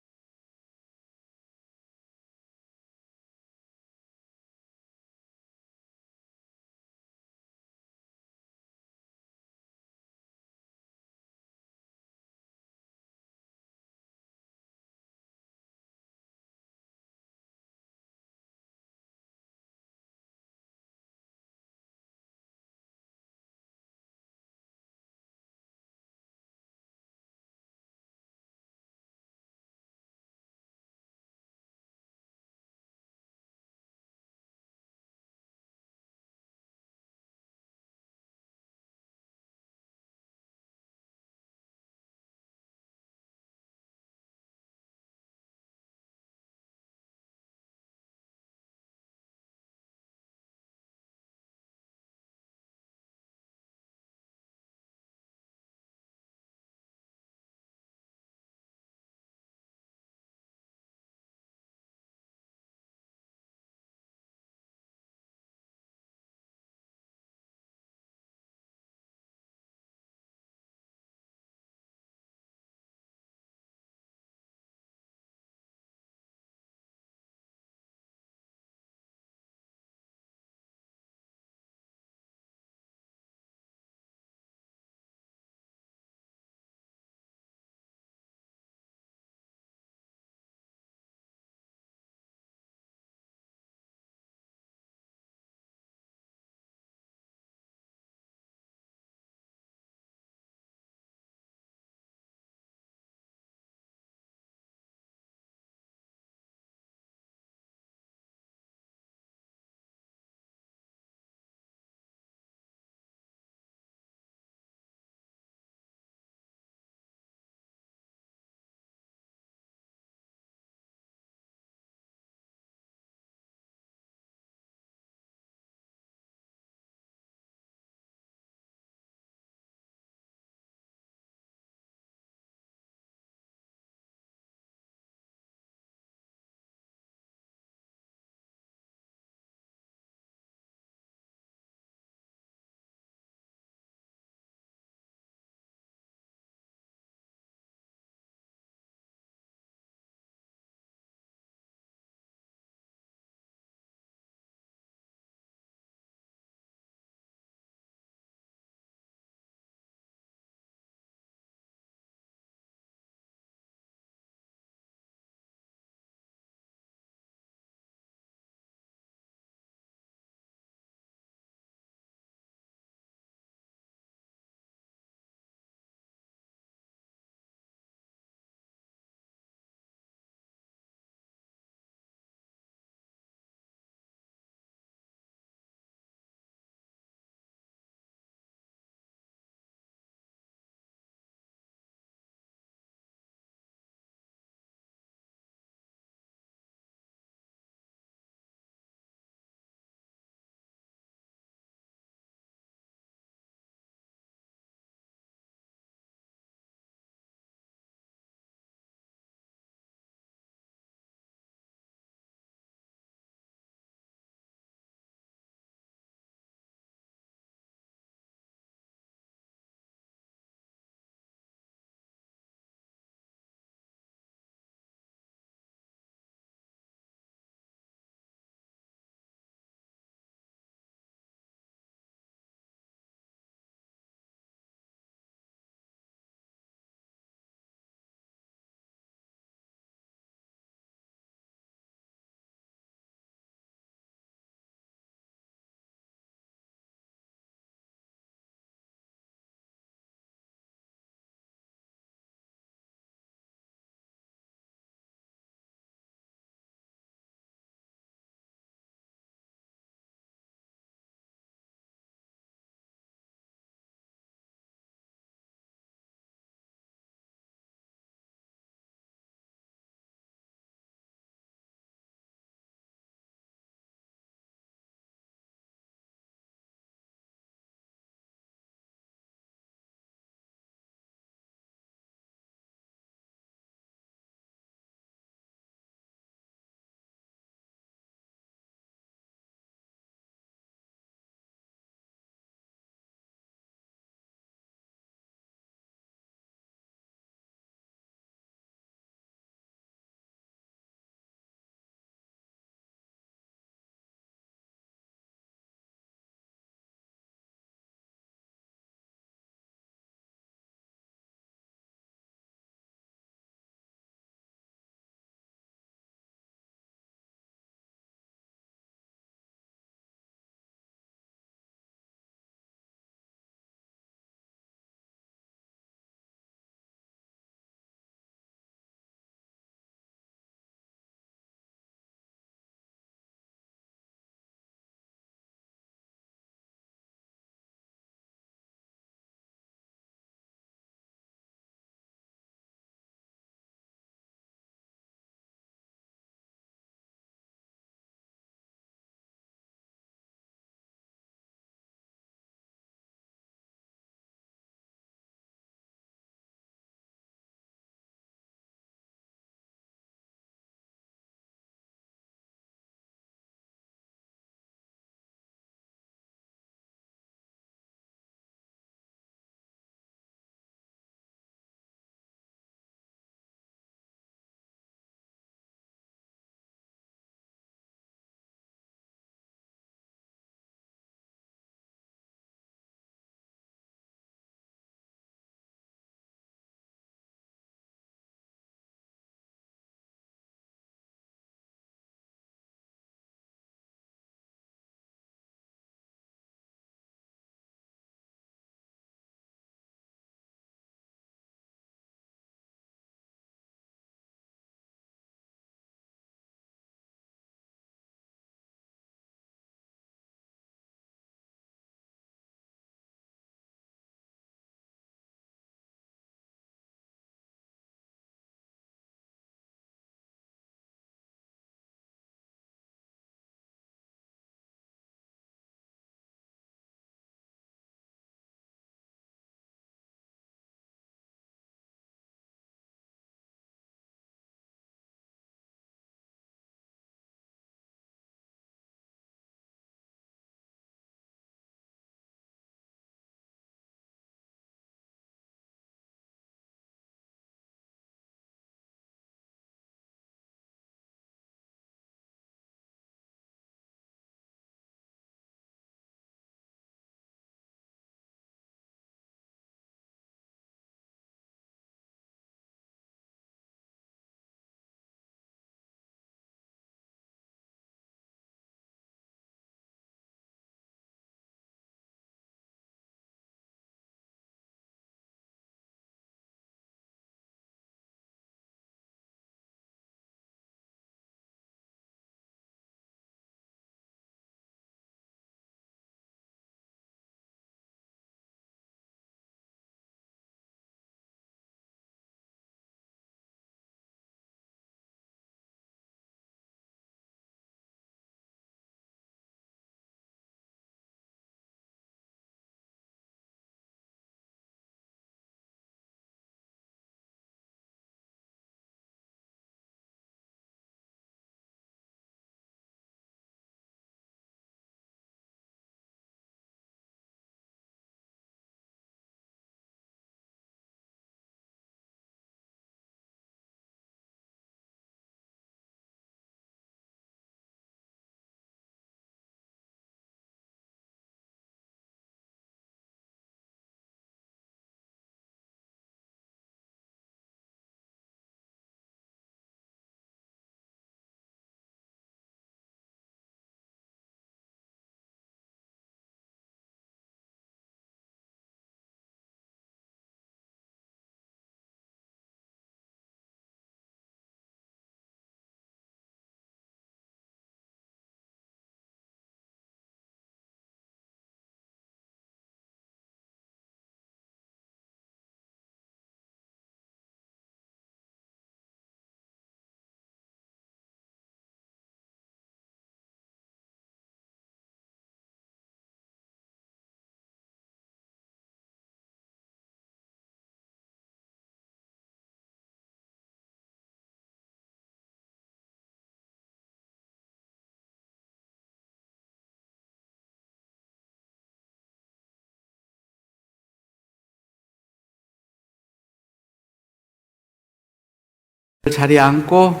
자리에 앉고,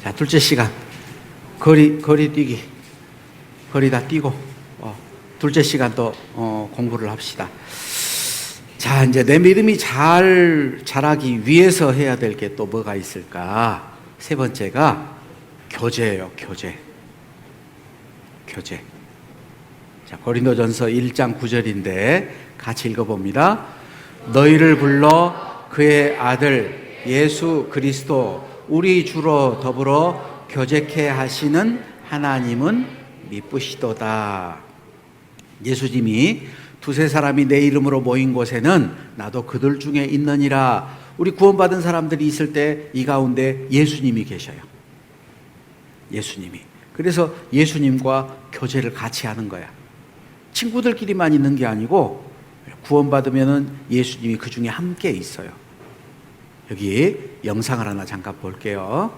자, 둘째 시간. 거리 뛰기. 거리 다 뛰고, 둘째 시간 또 공부를 합시다. 자, 이제 내 믿음이 잘 자라기 위해서 해야 될 게 또 뭐가 있을까? 세 번째가 교제예요, 교제. 교제. 자, 고린도전서 1장 9절인데 같이 읽어봅니다. 너희를 불러 그의 아들 예수 그리스도 우리 주로 더불어 교제케 하시는 하나님은 미쁘시도다. 예수님이 두세 사람이 내 이름으로 모인 곳에는 나도 그들 중에 있느니라. 우리 구원받은 사람들이 있을 때 이 가운데 예수님이 계셔요. 예수님이. 그래서 예수님과 교제를 같이 하는 거야. 친구들끼리만 있는 게 아니고 구원받으면은 예수님이 그 중에 함께 있어요. 여기 영상을 하나 잠깐 볼게요.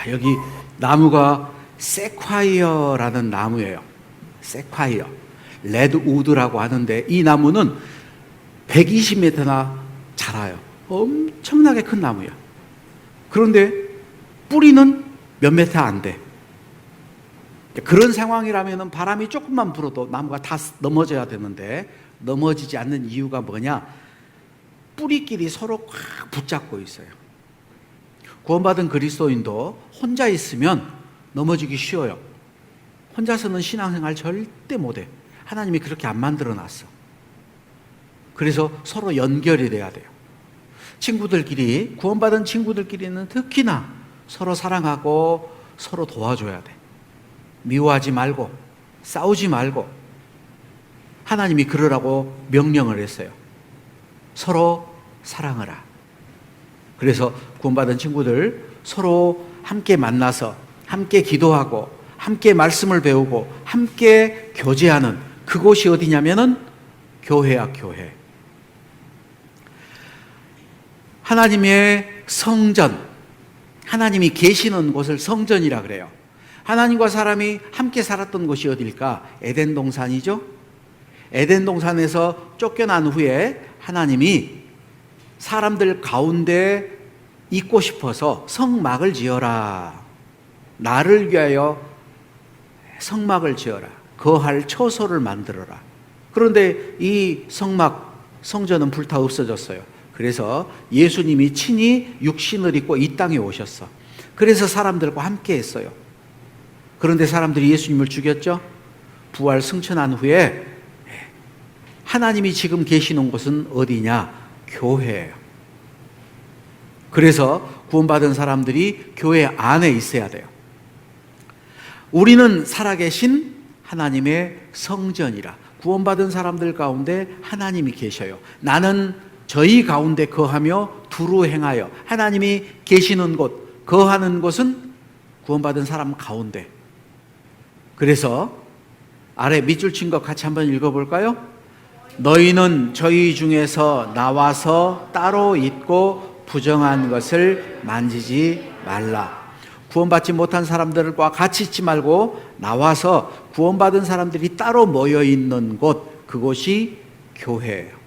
여기 나무가 세콰이어라는 나무예요. 세콰이어. 레드우드라고 하는데 이 나무는 120m나 자라요. 엄청나게 큰 나무야. 그런데 뿌리는 몇 메타 안 돼. 그런 상황이라면 바람이 조금만 불어도 나무가 다 넘어져야 되는데 넘어지지 않는 이유가 뭐냐? 뿌리끼리 서로 꽉 붙잡고 있어요. 구원받은 그리스도인도 혼자 있으면 넘어지기 쉬워요. 혼자서는 신앙생활 절대 못해. 하나님이 그렇게 안 만들어 놨어. 그래서 서로 연결이 돼야 돼요. 친구들끼리, 구원받은 친구들끼리는 특히나 서로 사랑하고 서로 도와줘야 돼. 미워하지 말고 싸우지 말고. 하나님이 그러라고 명령을 했어요. 서로 사랑하라. 그래서 구원받은 친구들 서로 함께 만나서 함께 기도하고 함께 말씀을 배우고 함께 교제하는 그곳이 어디냐면은 교회야, 교회. 하나님의 성전, 하나님이 계시는 곳을 성전이라 그래요. 하나님과 사람이 함께 살았던 곳이 어딜까? 에덴 동산이죠. 에덴 동산에서 쫓겨난 후에 하나님이 사람들 가운데 있고 싶어서 성막을 지어라. 나를 위하여 성막을 지어라. 거할 처소를 만들어라. 그런데 이 성막, 성전은 불타 없어졌어요. 그래서 예수님이 친히 육신을 입고 이 땅에 오셨어. 그래서 사람들과 함께 했어요. 그런데 사람들이 예수님을 죽였죠. 부활 승천한 후에 하나님이 지금 계시는 곳은 어디냐? 교회예요. 그래서 구원받은 사람들이 교회 안에 있어야 돼요. 우리는 살아계신 하나님의 성전이라. 구원받은 사람들 가운데 하나님이 계셔요. 나는 저희 가운데 거하며 두루 행하여. 하나님이 계시는 곳, 거하는 곳은 구원받은 사람 가운데. 그래서 아래 밑줄 친 것 같이 한번 읽어볼까요? 너희는 저희 중에서 나와서 따로 있고 부정한 것을 만지지 말라. 구원받지 못한 사람들과 같이 있지 말고 나와서 구원받은 사람들이 따로 모여 있는 곳, 그곳이 교회예요.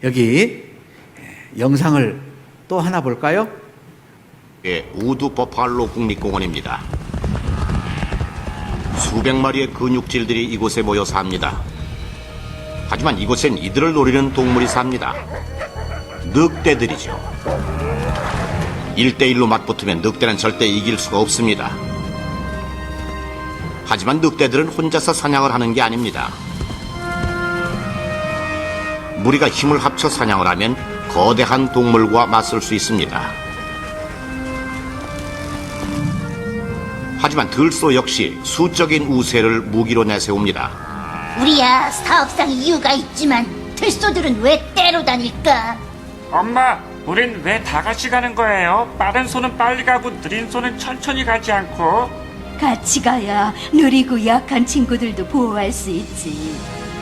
여기 영상을 또 하나 볼까요? 예, 우드 버팔로 국립공원입니다. 수백 마리의 근육질들이 이곳에 모여 삽니다. 하지만 이곳엔 이들을 노리는 동물이 삽니다. 늑대들이죠. 1대1로 맞붙으면 늑대는 절대 이길 수가 없습니다. 하지만 늑대들은 혼자서 사냥을 하는 게 아닙니다. 무리가 힘을 합쳐 사냥을 하면 거대한 동물과 맞설 수 있습니다. 하지만 들소 역시 수적인 우세를 무기로 내세웁니다. 우리야 사업상 이유가 있지만 들소들은 왜 때로 다닐까? 엄마, 우린 왜 다 같이 가는 거예요? 빠른 소는 빨리 가고 느린 소는 천천히 가지 않고. 같이 가야 느리고 약한 친구들도 보호할 수 있지.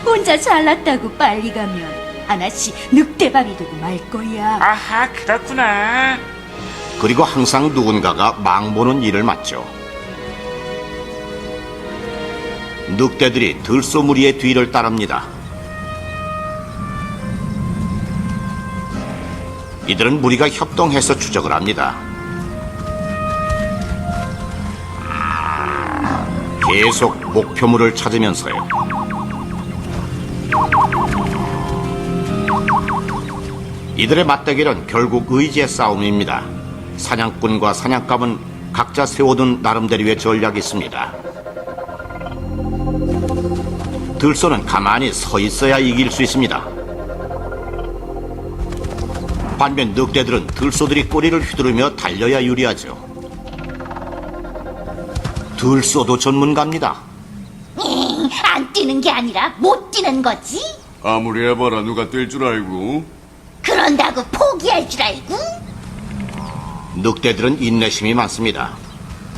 혼자 잘났다고 빨리 가면 하나씩 늑대발이 되고 말 거야. 아하, 그렇구나. 그리고 항상 누군가가 망보는 일을 맡죠. 늑대들이 들소 무리의 뒤를 따릅니다. 이들은 무리가 협동해서 추적을 합니다. 계속 목표물을 찾으면서요. 이들의 맞대결은 결국 의지의 싸움입니다. 사냥꾼과 사냥감은 각자 세워둔 나름대로의 전략이 있습니다. 들소는 가만히 서 있어야 이길 수 있습니다. 반면 늑대들은 들소들이 꼬리를 휘두르며 달려야 유리하죠. 들소도 전문가입니다. 안 뛰는 게 아니라 못 뛰는 거지? 아무리 해봐라 누가 뛸 줄 알고. 그런다고 포기할 줄 알고? 늑대들은 인내심이 많습니다.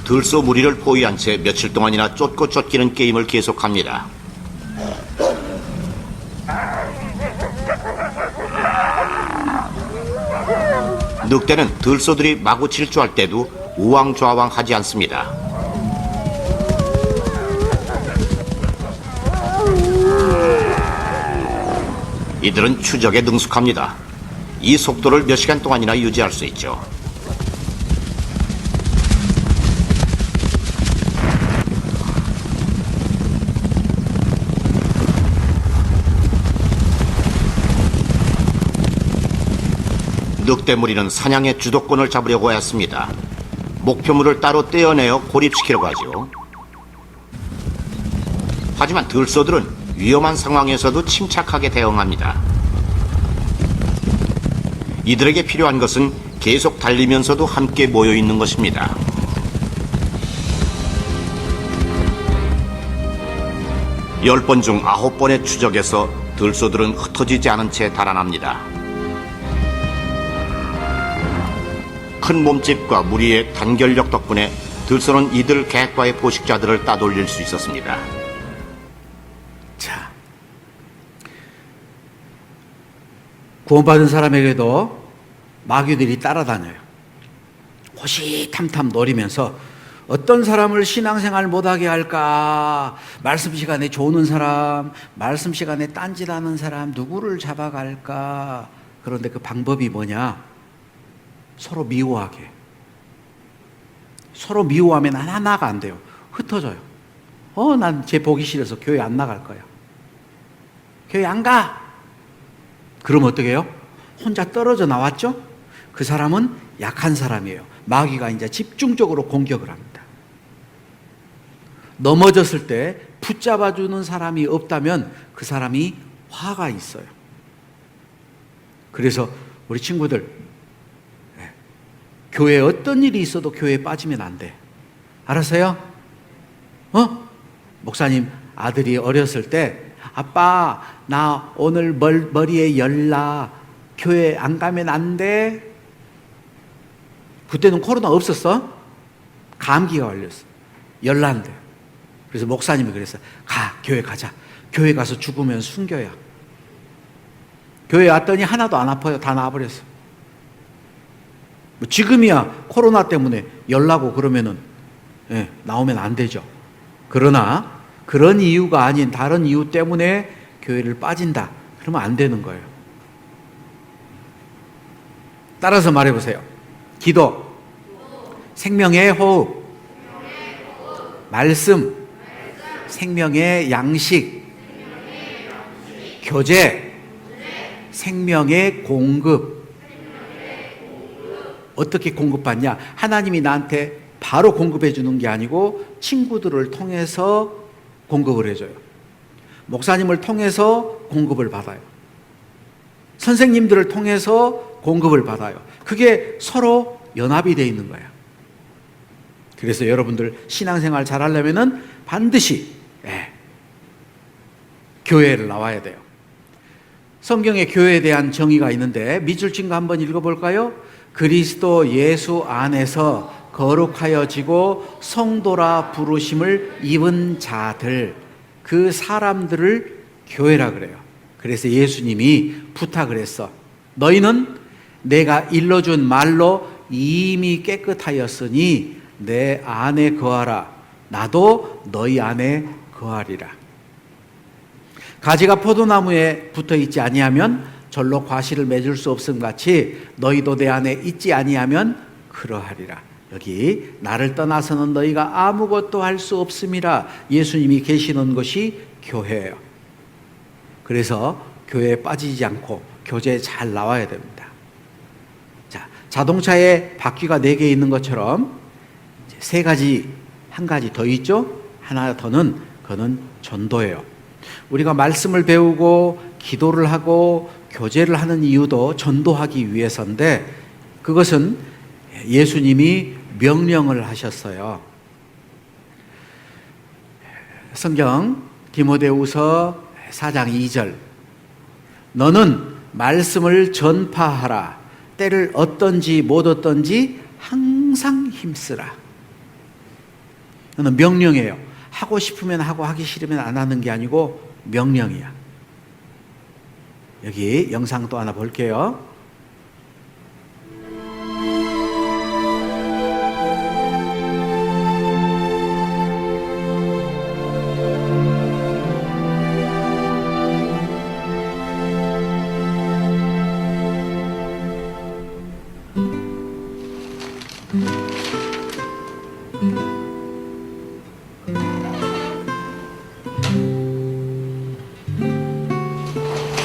들소 무리를 포위한 채 며칠 동안이나 쫓고 쫓기는 게임을 계속합니다. 늑대는 들소들이 마구 질주할 때도 우왕좌왕하지 않습니다. 이들은 추적에 능숙합니다. 이 속도를 몇 시간 동안이나 유지할 수 있죠. 늑대 무리는 사냥의 주도권을 잡으려고 했습니다. 목표물을 따로 떼어내어 고립시키려고 하죠. 하지만 들소들은 위험한 상황에서도 침착하게 대응합니다. 이들에게 필요한 것은 계속 달리면서도 함께 모여 있는 것입니다. 열 번 중 9번의 추적에서 들소들은 흩어지지 않은 채 달아납니다. 큰 몸집과 무리의 단결력 덕분에 들소는 이들 객과의 포식자들을 따돌릴 수 있었습니다. 자, 구원받은 사람에게도 마귀들이 따라다녀요. 호시탐탐 노리면서 어떤 사람을 신앙생활 못하게 할까? 말씀 시간에 조는 사람, 말씀 시간에 딴짓하는 사람, 누구를 잡아갈까? 그런데 그 방법이 뭐냐? 서로 미워하게. 서로 미워하면 하나가 안 돼요. 흩어져요. 난 쟤 보기 싫어서 교회 안 나갈 거야. 교회 안 가. 그럼 어떻게 해요? 혼자 떨어져 나왔죠? 그 사람은 약한 사람이에요. 마귀가 이제 집중적으로 공격을 합니다. 넘어졌을 때 붙잡아주는 사람이 없다면 그 사람이 화가 있어요. 그래서 우리 친구들, 교회에 어떤 일이 있어도 교회에 빠지면 안 돼. 알았어요? 목사님 아들이 어렸을 때 아빠 나 오늘 머리에 열나 교회 안 가면 안 돼? 그때는 코로나 없었어? 감기가 걸렸어. 열난대. 그래서 목사님이 그랬어요. 교회 가자. 교회 가서 죽으면 순교야. 교회 왔더니 하나도 안 아파요. 다 나아버렸어. 뭐 지금이야 코로나 때문에 열나고 그러면은 나오면 안 되죠. 그러나 그런 이유가 아닌 다른 이유 때문에 교회를 빠진다. 그러면 안 되는 거예요. 따라서 말해보세요. 기도, 생명의 호흡, 말씀, 생명의 양식, 교제, 생명의 공급. 어떻게 공급받냐? 하나님이 나한테 바로 공급해 주는 게 아니고 친구들을 통해서 공급을 해줘요. 목사님을 통해서 공급을 받아요. 선생님들을 통해서 공급을 받아요. 그게 서로 연합이 되어 있는 거예요. 그래서 여러분들 신앙생활 잘 하려면은 반드시 교회를 나와야 돼요. 성경에 교회에 대한 정의가 있는데 밑줄 친 거 한번 읽어볼까요? 그리스도 예수 안에서 거룩하여지고 성도라 부르심을 입은 자들, 그 사람들을 교회라 그래요. 그래서 예수님이 부탁을 했어. 너희는 내가 일러준 말로 이미 깨끗하였으니 내 안에 거하라. 나도 너희 안에 거하리라. 가지가 포도나무에 붙어 있지 아니하면 절로 과실을 맺을 수 없음 같이 너희도 내 안에 있지 아니하면 그러하리라. 여기 나를 떠나서는 너희가 아무것도 할 수 없음이라. 예수님이 계시는 것이 교회예요. 그래서 교회에 빠지지 않고 교제에 잘 나와야 됩니다. 자, 자동차에 바퀴가 4개 있는 것처럼 3가지, 한 가지 더 있죠? 하나 더는 그거는 전도예요. 우리가 말씀을 배우고 기도를 하고 교제를 하는 이유도 전도하기 위해서인데 그것은 예수님이 명령을 하셨어요. 성경 디모데후서 4장 2절 너는 말씀을 전파하라. 때를 얻든지 못 얻든지 항상 힘쓰라. 너는 명령이에요. 하고 싶으면 하고 하기 싫으면 안 하는 게 아니고 명령이야. 여기 영상 또 하나 볼게요.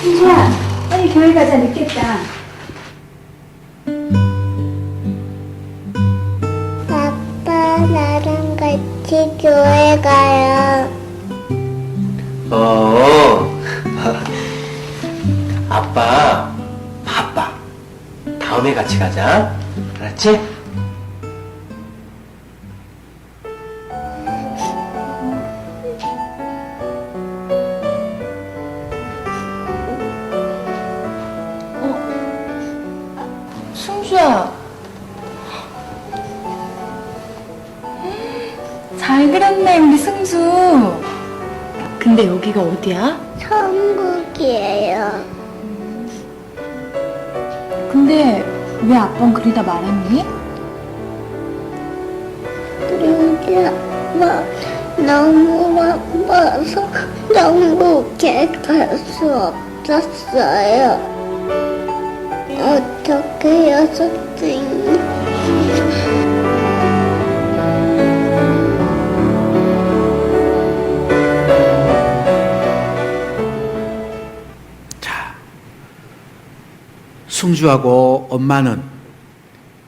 승주야, 빨리 교회 가자. 늦겠다. 아빠, 나랑 같이 교회 가요. 아빠 바빠. 다음에 같이 가자. 알았지? 승주야. 잘 그렸네, 우리 승주. 근데 여기가 어디야? 천국이에요. 근데 왜 아빠는 그리다 말았니? 우리 아빠 너무 바빠서 천국에 갈 수 없었어요. 어떻게 해요, 선생님? 자, 승주하고 엄마는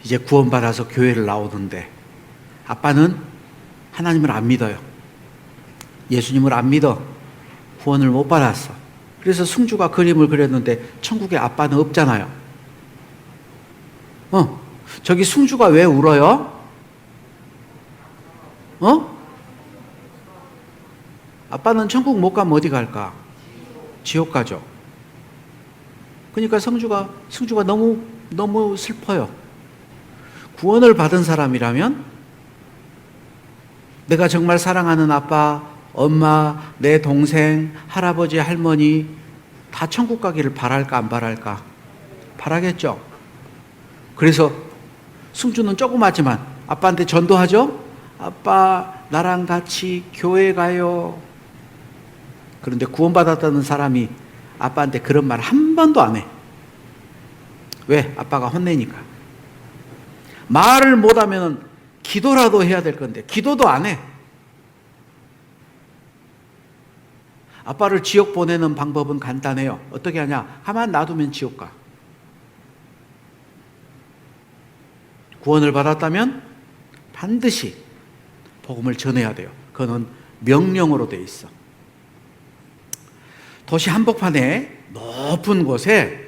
이제 구원받아서 교회를 나오는데 아빠는 하나님을 안 믿어요. 예수님을 안 믿어. 구원을 못 받았어. 그래서 승주가 그림을 그렸는데 천국에 아빠는 없잖아요. 저기 승주가 왜 울어요? 아빠는 천국 못 가면 어디 갈까? 지옥 가죠. 그러니까 승주가 너무 슬퍼요. 구원을 받은 사람이라면 내가 정말 사랑하는 아빠, 엄마, 내 동생, 할아버지, 할머니 다 천국 가기를 바랄까 안 바랄까? 바라겠죠. 그래서 승주는 조그맣지만 아빠한테 전도하죠. 아빠 나랑 같이 교회 가요. 그런데 구원받았다는 사람이 아빠한테 그런 말 한 번도 안 해. 왜? 아빠가 혼내니까. 말을 못하면 기도라도 해야 될 건데 기도도 안 해. 아빠를 지옥 보내는 방법은 간단해요. 어떻게 하냐? 가만 놔두면 지옥 가. 구원을 받았다면 반드시 복음을 전해야 돼요. 그거는 명령으로 돼 있어. 도시 한복판에 높은 곳에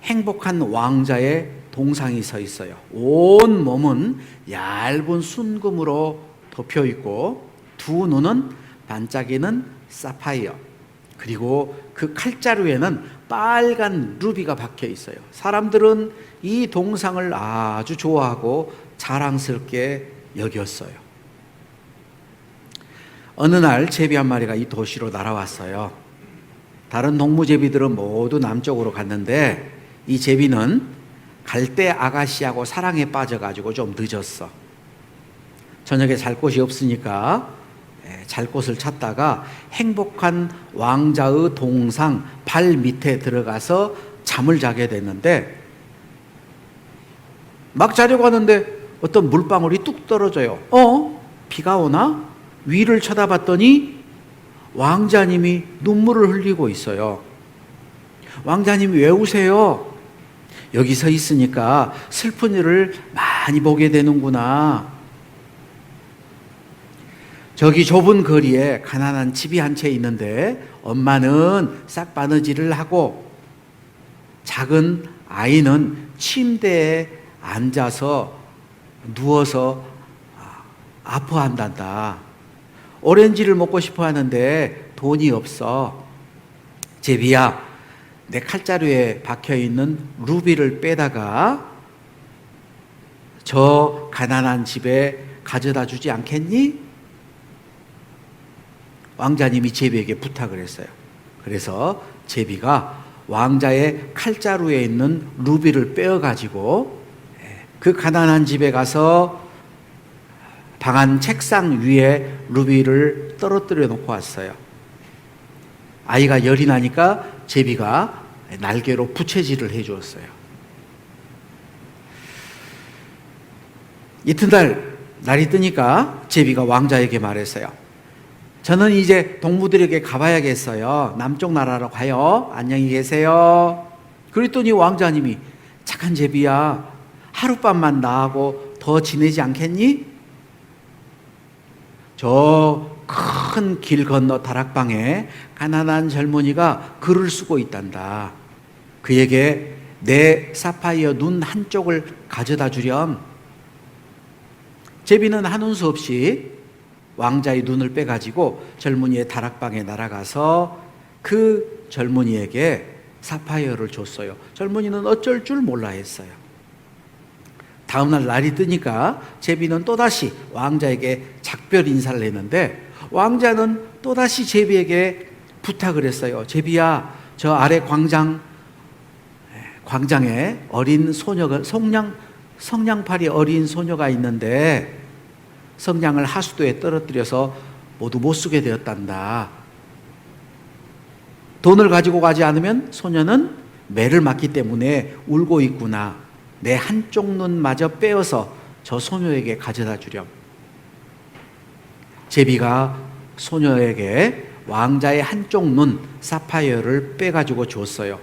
행복한 왕자의 동상이 서 있어요. 온 몸은 얇은 순금으로 덮여 있고 두 눈은 반짝이는 사파이어, 그리고 그 칼자루에는 빨간 루비가 박혀 있어요. 사람들은 이 동상을 아주 좋아하고 자랑스럽게 여겼어요. 어느 날 제비 한 마리가 이 도시로 날아왔어요. 다른 동무제비들은 모두 남쪽으로 갔는데 이 제비는 갈대 아가씨하고 사랑에 빠져가지고 좀 늦었어. 저녁에 잘 곳이 없으니까 잘 곳을 찾다가 행복한 왕자의 동상 발 밑에 들어가서 잠을 자게 됐는데 막 자려고 하는데 어떤 물방울이 뚝 떨어져요. 비가 오나? 위를 쳐다봤더니 왕자님이 눈물을 흘리고 있어요. 왕자님이 왜 우세요? 여기 서 있으니까 슬픈 일을 많이 보게 되는구나. 저기 좁은 거리에 가난한 집이 한 채 있는데 엄마는 싹 바느질을 하고 작은 아이는 침대에 앉아서 누워서 아파한단다. 오렌지를 먹고 싶어 하는데 돈이 없어. 제비야, 내 칼자루에 박혀있는 루비를 빼다가 저 가난한 집에 가져다 주지 않겠니? 왕자님이 제비에게 부탁을 했어요. 그래서 제비가 왕자의 칼자루에 있는 루비를 빼어가지고 그 가난한 집에 가서 방 안 책상 위에 루비를 떨어뜨려 놓고 왔어요. 아이가 열이 나니까 제비가 날개로 부채질을 해 주었어요. 이튿날 날이 뜨니까 제비가 왕자에게 말했어요. 저는 이제 동무들에게 가봐야겠어요. 남쪽 나라로 가요. 안녕히 계세요. 그랬더니 왕자님이 착한 제비야, 하룻밤만 나하고 더 지내지 않겠니? 저 큰 길 건너 다락방에 가난한 젊은이가 글을 쓰고 있단다. 그에게 내 사파이어 눈 한쪽을 가져다 주렴. 제비는 한운 수 없이 왕자의 눈을 빼가지고 젊은이의 다락방에 날아가서 그 젊은이에게 사파이어를 줬어요. 젊은이는 어쩔 줄 몰라 했어요. 다음날 날이 뜨니까 제비는 또다시 왕자에게 작별 인사를 했는데 왕자는 또다시 제비에게 부탁을 했어요. 제비야, 저 아래 광장에 어린 소녀가 성냥팔이 어린 소녀가 있는데 성냥을 하수도에 떨어뜨려서 모두 못 쓰게 되었단다. 돈을 가지고 가지 않으면 소녀는 매를 맞기 때문에 울고 있구나. 내 한쪽 눈마저 빼어서 저 소녀에게 가져다 주렴. 제비가 소녀에게 왕자의 한쪽 눈 사파이어를 빼가지고 줬어요.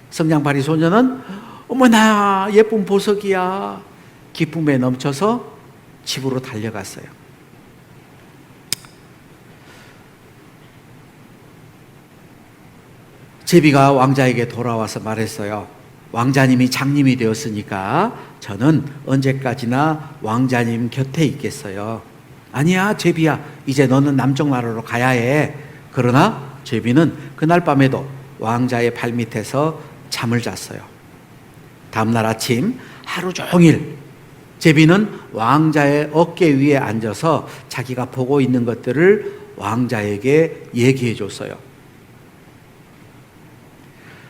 성냥팔이 소녀는 어머나 예쁜 보석이야, 기쁨에 넘쳐서 집으로 달려갔어요. 제비가 왕자에게 돌아와서 말했어요. 왕자님이 장님이 되었으니까 저는 언제까지나 왕자님 곁에 있겠어요. 아니야 제비야, 이제 너는 남쪽 나라로 가야 해. 그러나 제비는 그날 밤에도 왕자의 발밑에서 잠을 잤어요. 다음날 아침 하루 종일 제비는 왕자의 어깨 위에 앉아서 자기가 보고 있는 것들을 왕자에게 얘기해 줬어요.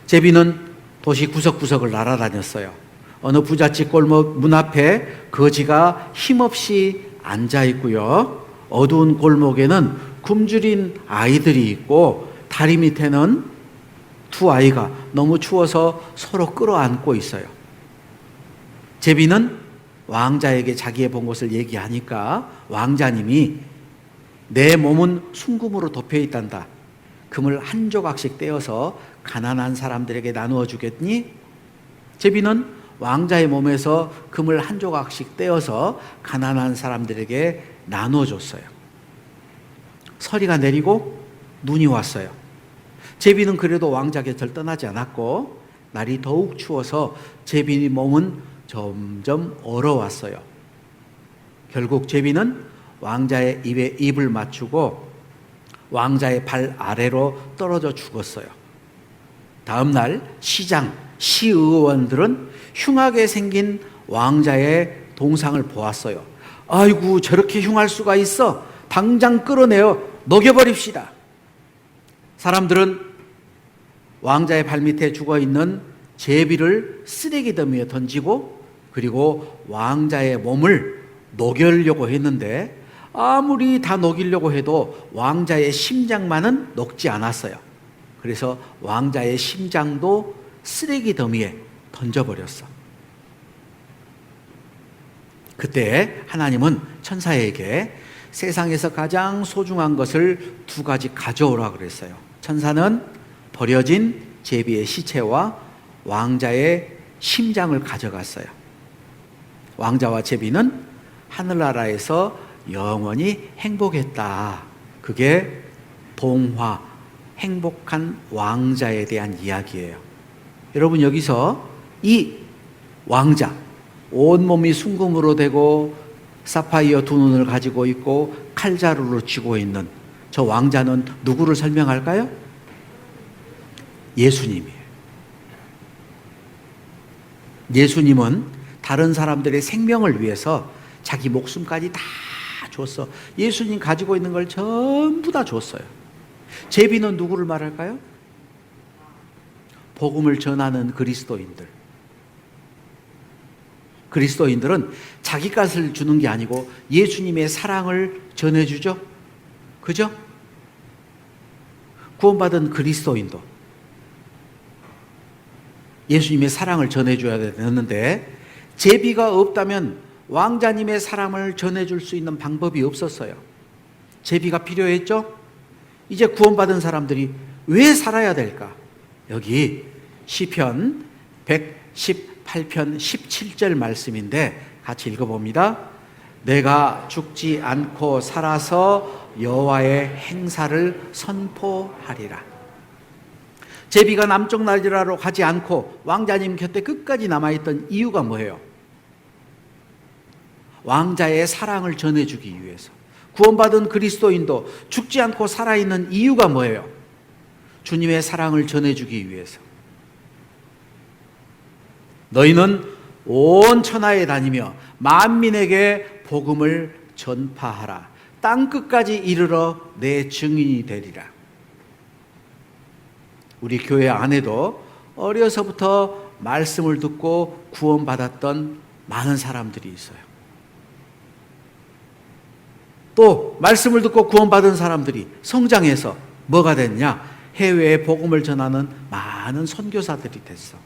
제비는 도시 구석구석을 날아다녔어요. 어느 부잣집 골목 문 앞에 거지가 힘없이 앉아 있고요. 어두운 골목에는 굶주린 아이들이 있고 다리 밑에는 두 아이가 너무 추워서 서로 끌어안고 있어요. 제비는 왕자에게 자기의 본 것을 얘기하니까 왕자님이 내 몸은 순금으로 덮여 있단다. 금을 한 조각씩 떼어서 가난한 사람들에게 나누어 주겠니? 제비는 왕자의 몸에서 금을 한 조각씩 떼어서 가난한 사람들에게 나누어 줬어요. 서리가 내리고 눈이 왔어요. 제비는 그래도 왕자 곁을 떠나지 않았고 날이 더욱 추워서 제비 몸은 점점 얼어왔어요. 결국 제비는 왕자의 입에 입을 맞추고 왕자의 발 아래로 떨어져 죽었어요. 다음 날 시의원들은 흉하게 생긴 왕자의 동상을 보았어요. 아이고, 저렇게 흉할 수가 있어. 당장 끌어내어 녹여버립시다. 사람들은 왕자의 발밑에 죽어있는 제비를 쓰레기 더미에 던지고 그리고 왕자의 몸을 녹이려고 했는데 아무리 다 녹이려고 해도 왕자의 심장만은 녹지 않았어요. 그래서 왕자의 심장도 쓰레기 더미에 던져버렸어. 그때 하나님은 천사에게 세상에서 가장 소중한 것을 두 가지 가져오라 그랬어요. 천사는 버려진 제비의 시체와 왕자의 심장을 가져갔어요. 왕자와 제비는 하늘나라에서 영원히 행복했다. 그게 동화, 행복한 왕자에 대한 이야기예요. 여러분, 여기서 이 왕자, 온몸이 순금으로 되고 사파이어 두 눈을 가지고 있고 칼자루로 쥐고 있는 저 왕자는 누구를 설명할까요? 예수님이에요. 예수님은 다른 사람들의 생명을 위해서 자기 목숨까지 다 줬어. 예수님 가지고 있는 걸 전부 다 줬어요. 제비는 누구를 말할까요? 복음을 전하는 그리스도인들. 그리스도인들은 자기 것을 주는 게 아니고 예수님의 사랑을 전해주죠. 그죠? 구원받은 그리스도인도 예수님의 사랑을 전해줘야 되는데 제비가 없다면 왕자님의 사랑을 전해줄 수 있는 방법이 없었어요. 제비가 필요했죠? 이제 구원받은 사람들이 왜 살아야 될까? 여기 시편 118편 17절 말씀인데 같이 읽어봅니다. 내가 죽지 않고 살아서 여호와의 행사를 선포하리라. 제비가 남쪽 나라로 가지 않고 왕자님 곁에 끝까지 남아있던 이유가 뭐예요? 왕자의 사랑을 전해주기 위해서. 구원받은 그리스도인도 죽지 않고 살아있는 이유가 뭐예요? 주님의 사랑을 전해주기 위해서. 너희는 온 천하에 다니며 만민에게 복음을 전파하라. 땅끝까지 이르러 내 증인이 되리라. 우리 교회 안에도 어려서부터 말씀을 듣고 구원받았던 많은 사람들이 있어요. 또 말씀을 듣고 구원받은 사람들이 성장해서 뭐가 됐냐? 해외에 복음을 전하는 많은 선교사들이 됐어.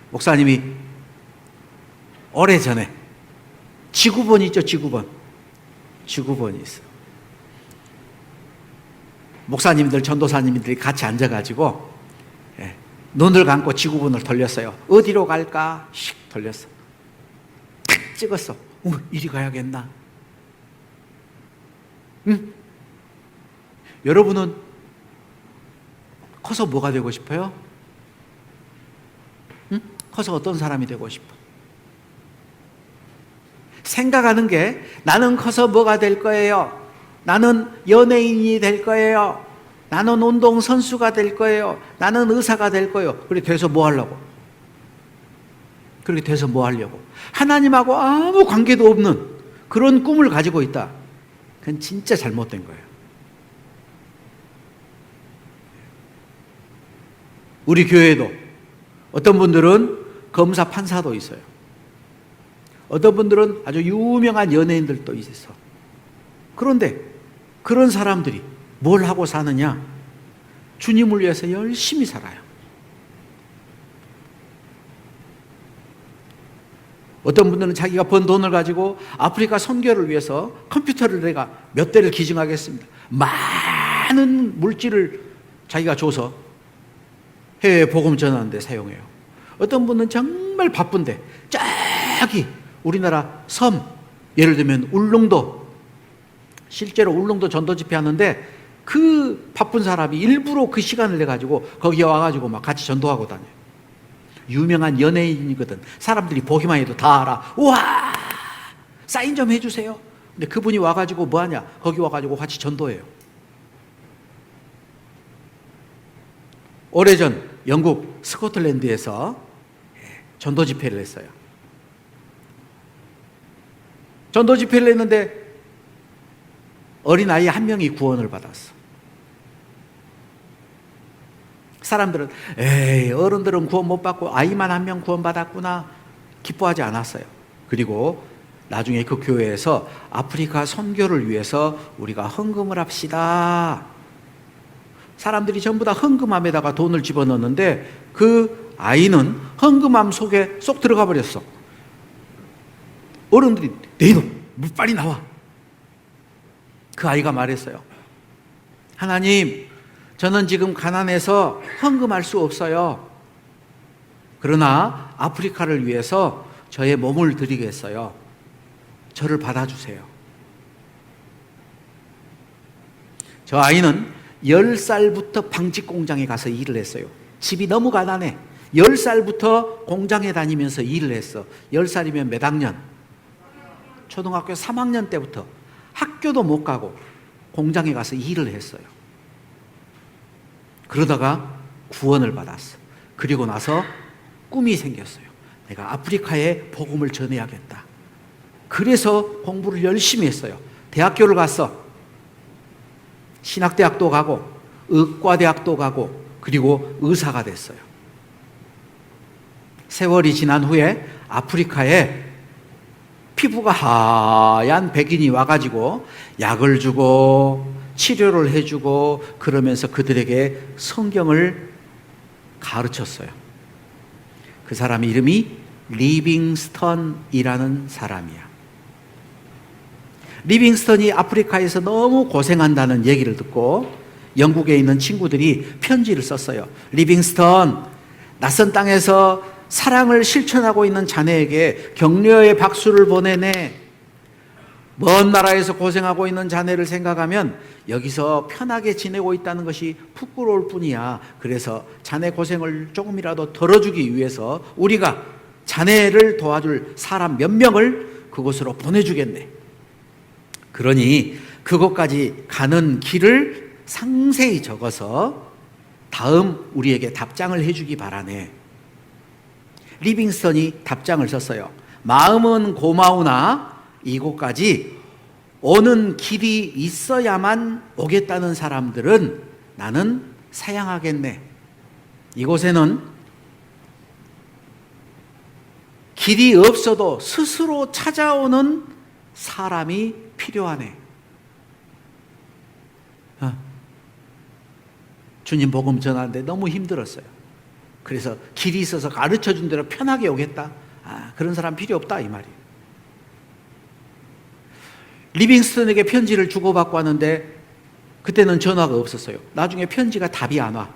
목사님이 오래전에 지구본 있죠? 지구본이 있어. 목사님들, 전도사님들이 같이 앉아가지고 눈을 감고 지구본을 돌렸어요. 어디로 갈까? 씩 돌렸어. 탁 찍었어. 이리 가야겠나? 응? 여러분은 커서 뭐가 되고 싶어요? 응? 커서 어떤 사람이 되고 싶어? 생각하는 게 나는 커서 뭐가 될 거예요? 나는 연예인이 될 거예요. 나는 운동선수가 될 거예요. 나는 의사가 될 거예요. 그렇게 돼서 뭐 하려고? 그렇게 돼서 뭐 하려고? 하나님하고 아무 관계도 없는 그런 꿈을 가지고 있다. 그건 진짜 잘못된 거예요. 우리 교회도 어떤 분들은 검사 판사도 있어요. 어떤 분들은 아주 유명한 연예인들도 있어. 그런데 그런 사람들이 뭘 하고 사느냐? 주님을 위해서 열심히 살아요. 어떤 분들은 자기가 번 돈을 가지고 아프리카 선교를 위해서 컴퓨터를 내가 몇 대를 기증하겠습니다. 많은 물질을 자기가 줘서 해외 복음 전하는 데 사용해요. 어떤 분은 정말 바쁜데 저기 우리나라 섬, 예를 들면 울릉도, 실제로 울릉도 전도 집회 하는데 그 바쁜 사람이 일부러 그 시간을 내가지고 거기에 와가지고 막 같이 전도하고 다녀요. 유명한 연예인이거든. 사람들이 보기만 해도 다 알아. 우와! 사인 좀 해주세요. 근데 그분이 와가지고 뭐하냐? 거기 와가지고 같이 전도해요. 오래전 영국 스코틀랜드에서 전도 집회를 했어요. 전도 집회를 했는데 어린아이 한 명이 구원을 받았어. 사람들은 에이, 어른들은 구원 못 받고 아이만 한 명 구원 받았구나 기뻐하지 않았어요. 그리고 나중에 그 교회에서 아프리카 선교를 위해서 우리가 헌금을 합시다. 사람들이 전부 다 헌금함에다가 돈을 집어넣었는데 그 아이는 헌금함 속에 쏙 들어가 버렸어. 어른들이 내 이놈 빨리 나와. 그 아이가 말했어요. 하나님, 저는 지금 가난해서 헌금할 수 없어요. 그러나 아프리카를 위해서 저의 몸을 드리겠어요. 저를 받아주세요. 저 아이는 10살부터 방직 공장에 가서 일을 했어요. 집이 너무 가난해. 10살부터 공장에 다니면서 일을 했어. 10살이면 몇 학년? 초등학교 3학년 때부터 학교도 못 가고 공장에 가서 일을 했어요. 그러다가 구원을 받았어. 그리고 나서 꿈이 생겼어요. 내가 아프리카에 복음을 전해야겠다. 그래서 공부를 열심히 했어요. 대학교를 갔어. 신학대학도 가고 의과대학도 가고 그리고 의사가 됐어요. 세월이 지난 후에 아프리카에 피부가 하얀 백인이 와가지고 약을 주고 치료를 해주고 그러면서 그들에게 성경을 가르쳤어요. 그 사람 이름이 리빙스턴이라는 사람이야. 리빙스턴이 아프리카에서 너무 고생한다는 얘기를 듣고 영국에 있는 친구들이 편지를 썼어요. 리빙스턴, 낯선 땅에서 사랑을 실천하고 있는 자네에게 격려의 박수를 보내네. 먼 나라에서 고생하고 있는 자네를 생각하면 여기서 편하게 지내고 있다는 것이 부끄러울 뿐이야. 그래서 자네 고생을 조금이라도 덜어주기 위해서 우리가 자네를 도와줄 사람 몇 명을 그곳으로 보내주겠네. 그러니 그곳까지 가는 길을 상세히 적어서 다음 우리에게 답장을 해주기 바라네. 리빙스턴이 답장을 썼어요. 마음은 고마우나 이곳까지 오는 길이 있어야만 오겠다는 사람들은 나는 사양하겠네. 이곳에는 길이 없어도 스스로 찾아오는 사람이 필요하네. 주님 복음 전하는데 너무 힘들었어요. 그래서 길이 있어서 가르쳐준 대로 편하게 오겠다. 그런 사람 필요 없다 이 말이에요. 리빙스턴에게 편지를 주고받고 하는데 그때는 전화가 없었어요. 나중에 편지가 답이 안 와.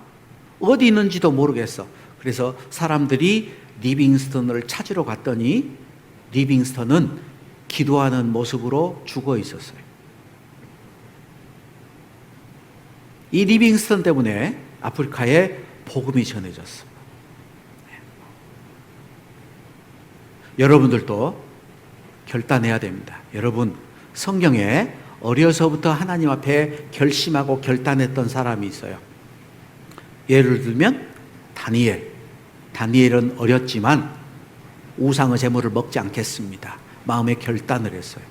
어디 있는지도 모르겠어. 그래서 사람들이 리빙스턴을 찾으러 갔더니 리빙스턴은 기도하는 모습으로 죽어 있었어요. 이 리빙스턴 때문에 아프리카에 복음이 전해졌어. 여러분들도 결단해야 됩니다. 여러분, 성경에 어려서부터 하나님 앞에 결심하고 결단했던 사람이 있어요. 예를 들면 다니엘. 다니엘은 어렸지만 우상의 제물을 먹지 않겠습니다. 마음에 결단을 했어요.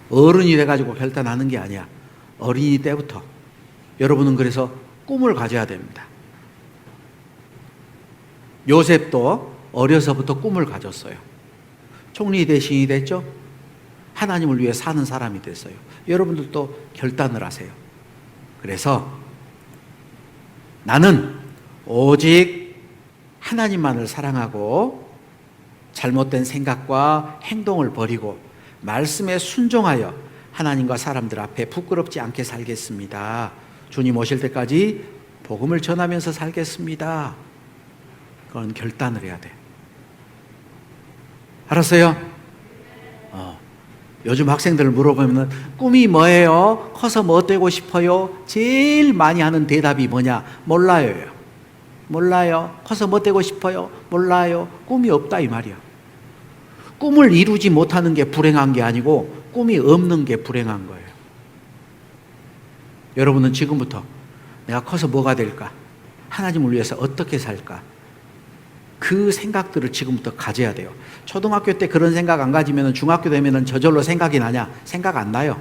어른이 돼가지고 결단하는 게 아니야. 어린이 때부터. 여러분은 그래서 꿈을 가져야 됩니다. 요셉도 어려서부터 꿈을 가졌어요. 총리 대신이 됐죠. 하나님을 위해 사는 사람이 됐어요. 여러분들도 결단을 하세요. 그래서 나는 오직 하나님만을 사랑하고 잘못된 생각과 행동을 버리고 말씀에 순종하여 하나님과 사람들 앞에 부끄럽지 않게 살겠습니다. 주님 오실 때까지 복음을 전하면서 살겠습니다. 그런 결단을 해야 돼. 알았어요? 요즘 학생들 물어보면 꿈이 뭐예요? 커서 뭐 되고 싶어요? 제일 많이 하는 대답이 뭐냐? 몰라요. 몰라요. 커서 뭐 되고 싶어요? 몰라요. 꿈이 없다 이 말이야. 꿈을 이루지 못하는 게 불행한 게 아니고 꿈이 없는 게 불행한 거예요. 여러분은 지금부터 내가 커서 뭐가 될까? 하나님을 위해서 어떻게 살까? 그 생각들을 지금부터 가져야 돼요. 초등학교 때 그런 생각 안 가지면 중학교 되면 저절로 생각이 나냐? 생각 안 나요.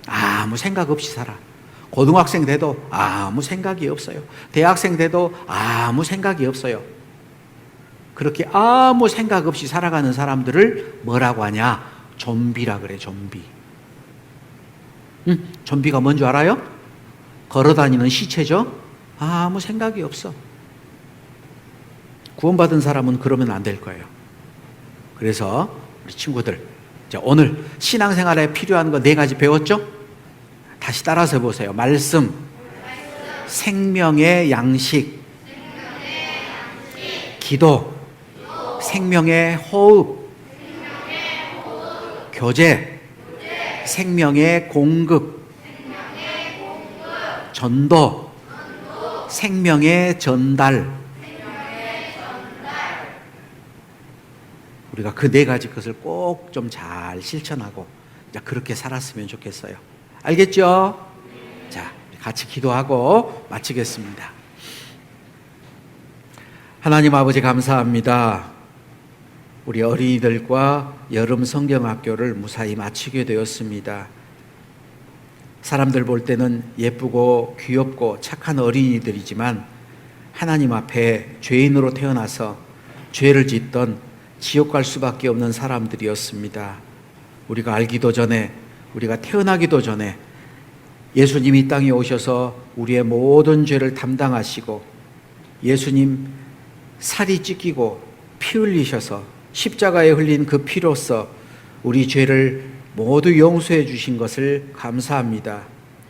아무 생각 없이 살아. 고등학생 돼도 아무 생각이 없어요. 대학생 돼도 아무 생각이 없어요. 그렇게 아무 생각 없이 살아가는 사람들을 뭐라고 하냐? 좀비라 그래, 좀비. 좀비가 뭔 줄 알아요? 걸어다니는 시체죠? 아무 생각이 없어. 구원받은 사람은 그러면 안 될 거예요. 그래서 우리 친구들, 오늘 신앙생활에 필요한 거 4가지 배웠죠? 다시 따라서 보세요. 말씀, 생명의 양식, 기도, 생명의 호흡, 교제, 생명의 공급, 전도, 생명의 전달. 우리가 그 4가지 것을 꼭 좀 잘 실천하고 그렇게 살았으면 좋겠어요. 알겠죠? 자, 같이 기도하고 마치겠습니다. 하나님 아버지 감사합니다. 우리 어린이들과 여름 성경학교를 무사히 마치게 되었습니다. 사람들 볼 때는 예쁘고 귀엽고 착한 어린이들이지만 하나님 앞에 죄인으로 태어나서 죄를 짓던 지옥 갈 수밖에 없는 사람들이었습니다. 우리가 알기도 전에, 우리가 태어나기도 전에 예수님이 이 땅에 오셔서 우리의 모든 죄를 담당하시고 예수님 살이 찢기고 피 흘리셔서 십자가에 흘린 그 피로써 우리 죄를 모두 용서해 주신 것을 감사합니다.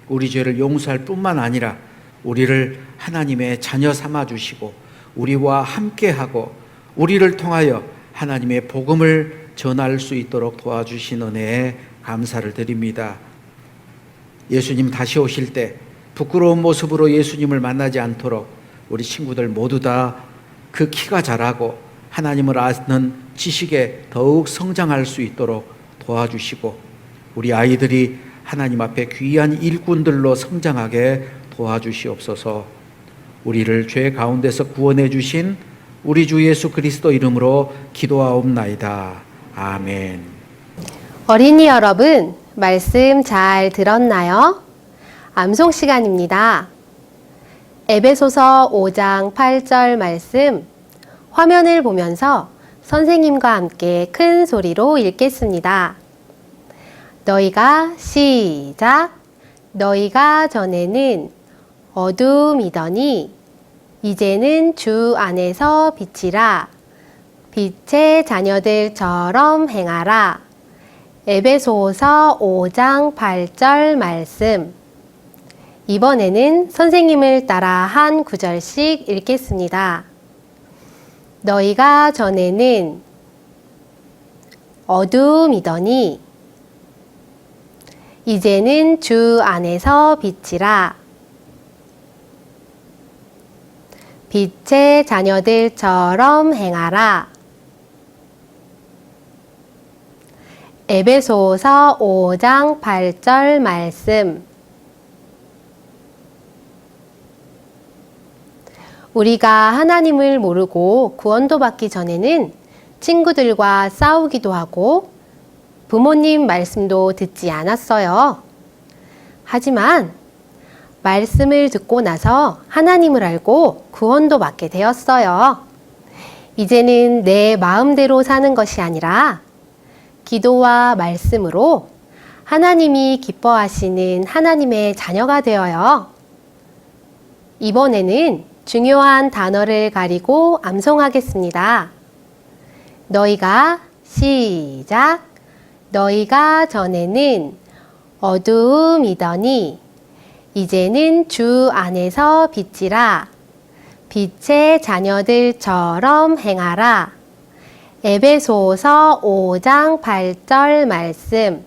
우리 죄를 용서할 뿐만 아니라 우리를 하나님의 자녀 삼아 주시고 우리와 함께하고 우리를 통하여 하나님의 복음을 전할 수 있도록 도와주신 은혜에 감사를 드립니다. 예수님 다시 오실 때 부끄러운 모습으로 예수님을 만나지 않도록 우리 친구들 모두 다 그 키가 자라고 하나님을 아는 지식에 더욱 성장할 수 있도록 도와주시고 우리 아이들이 하나님 앞에 귀한 일꾼들로 성장하게 도와주시옵소서. 우리를 죄 가운데서 구원해 주신 우리 주 예수 그리스도 이름으로 기도하옵나이다. 아멘. 어린이 여러분, 말씀 잘 들었나요? 암송 시간입니다. 에베소서 5장 8절 말씀 화면을 보면서 선생님과 함께 큰 소리로 읽겠습니다. 너희가 시작. 너희가 전에는 어둠이더니 이제는 주 안에서 빛이라. 빛의 자녀들처럼 행하라. 에베소서 5장 8절 말씀. 이번에는 선생님을 따라 한 구절씩 읽겠습니다. 너희가 전에는 어둠이더니 이제는 주 안에서 빛이라. 빛의 자녀들처럼 행하라. 에베소서 5장 8절 말씀. 우리가 하나님을 모르고 구원도 받기 전에는 친구들과 싸우기도 하고 부모님 말씀도 듣지 않았어요. 하지만 말씀을 듣고 나서 하나님을 알고 구원도 받게 되었어요. 이제는 내 마음대로 사는 것이 아니라 기도와 말씀으로 하나님이 기뻐하시는 하나님의 자녀가 되어요. 이번에는 중요한 단어를 가리고 암송하겠습니다. 너희가 시작. 너희가 전에는 어두움이더니 이제는 주 안에서 빛이라. 빛의 자녀들처럼 행하라. 에베소서 5장 8절 말씀.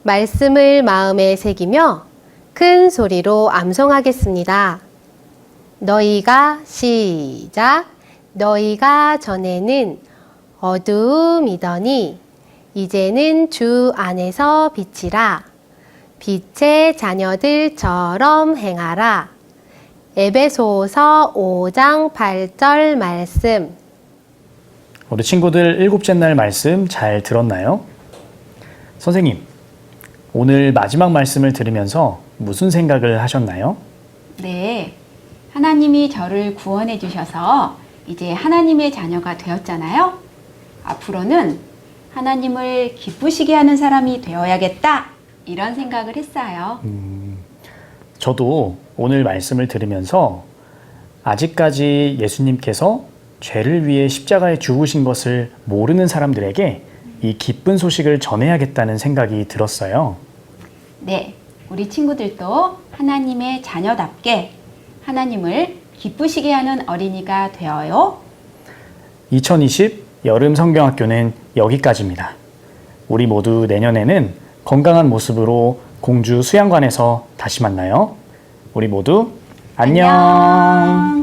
말씀을 마음에 새기며 큰 소리로 암송하겠습니다. 너희가 시작. 너희가 전에는 어두움이더니 이제는 주 안에서 빛이라. 빛의 자녀들처럼 행하라. 에베소서 5장 8절 말씀. 우리 친구들 일곱째 날 말씀 잘 들었나요? 선생님, 오늘 마지막 말씀을 들으면서 무슨 생각을 하셨나요? 네. 하나님이 저를 구원해 주셔서 이제 하나님의 자녀가 되었잖아요. 앞으로는 하나님을 기쁘시게 하는 사람이 되어야겠다. 이런 생각을 했어요. 저도 오늘 말씀을 들으면서 아직까지 예수님께서 죄를 위해 십자가에 죽으신 것을 모르는 사람들에게 이 기쁜 소식을 전해야겠다는 생각이 들었어요. 네. 우리 친구들도 하나님의 자녀답게 하나님을 기쁘시게 하는 어린이가 되어요. 2020 여름 성경학교는 여기까지입니다. 우리 모두 내년에는 건강한 모습으로 공주 수양관에서 다시 만나요. 우리 모두 안녕.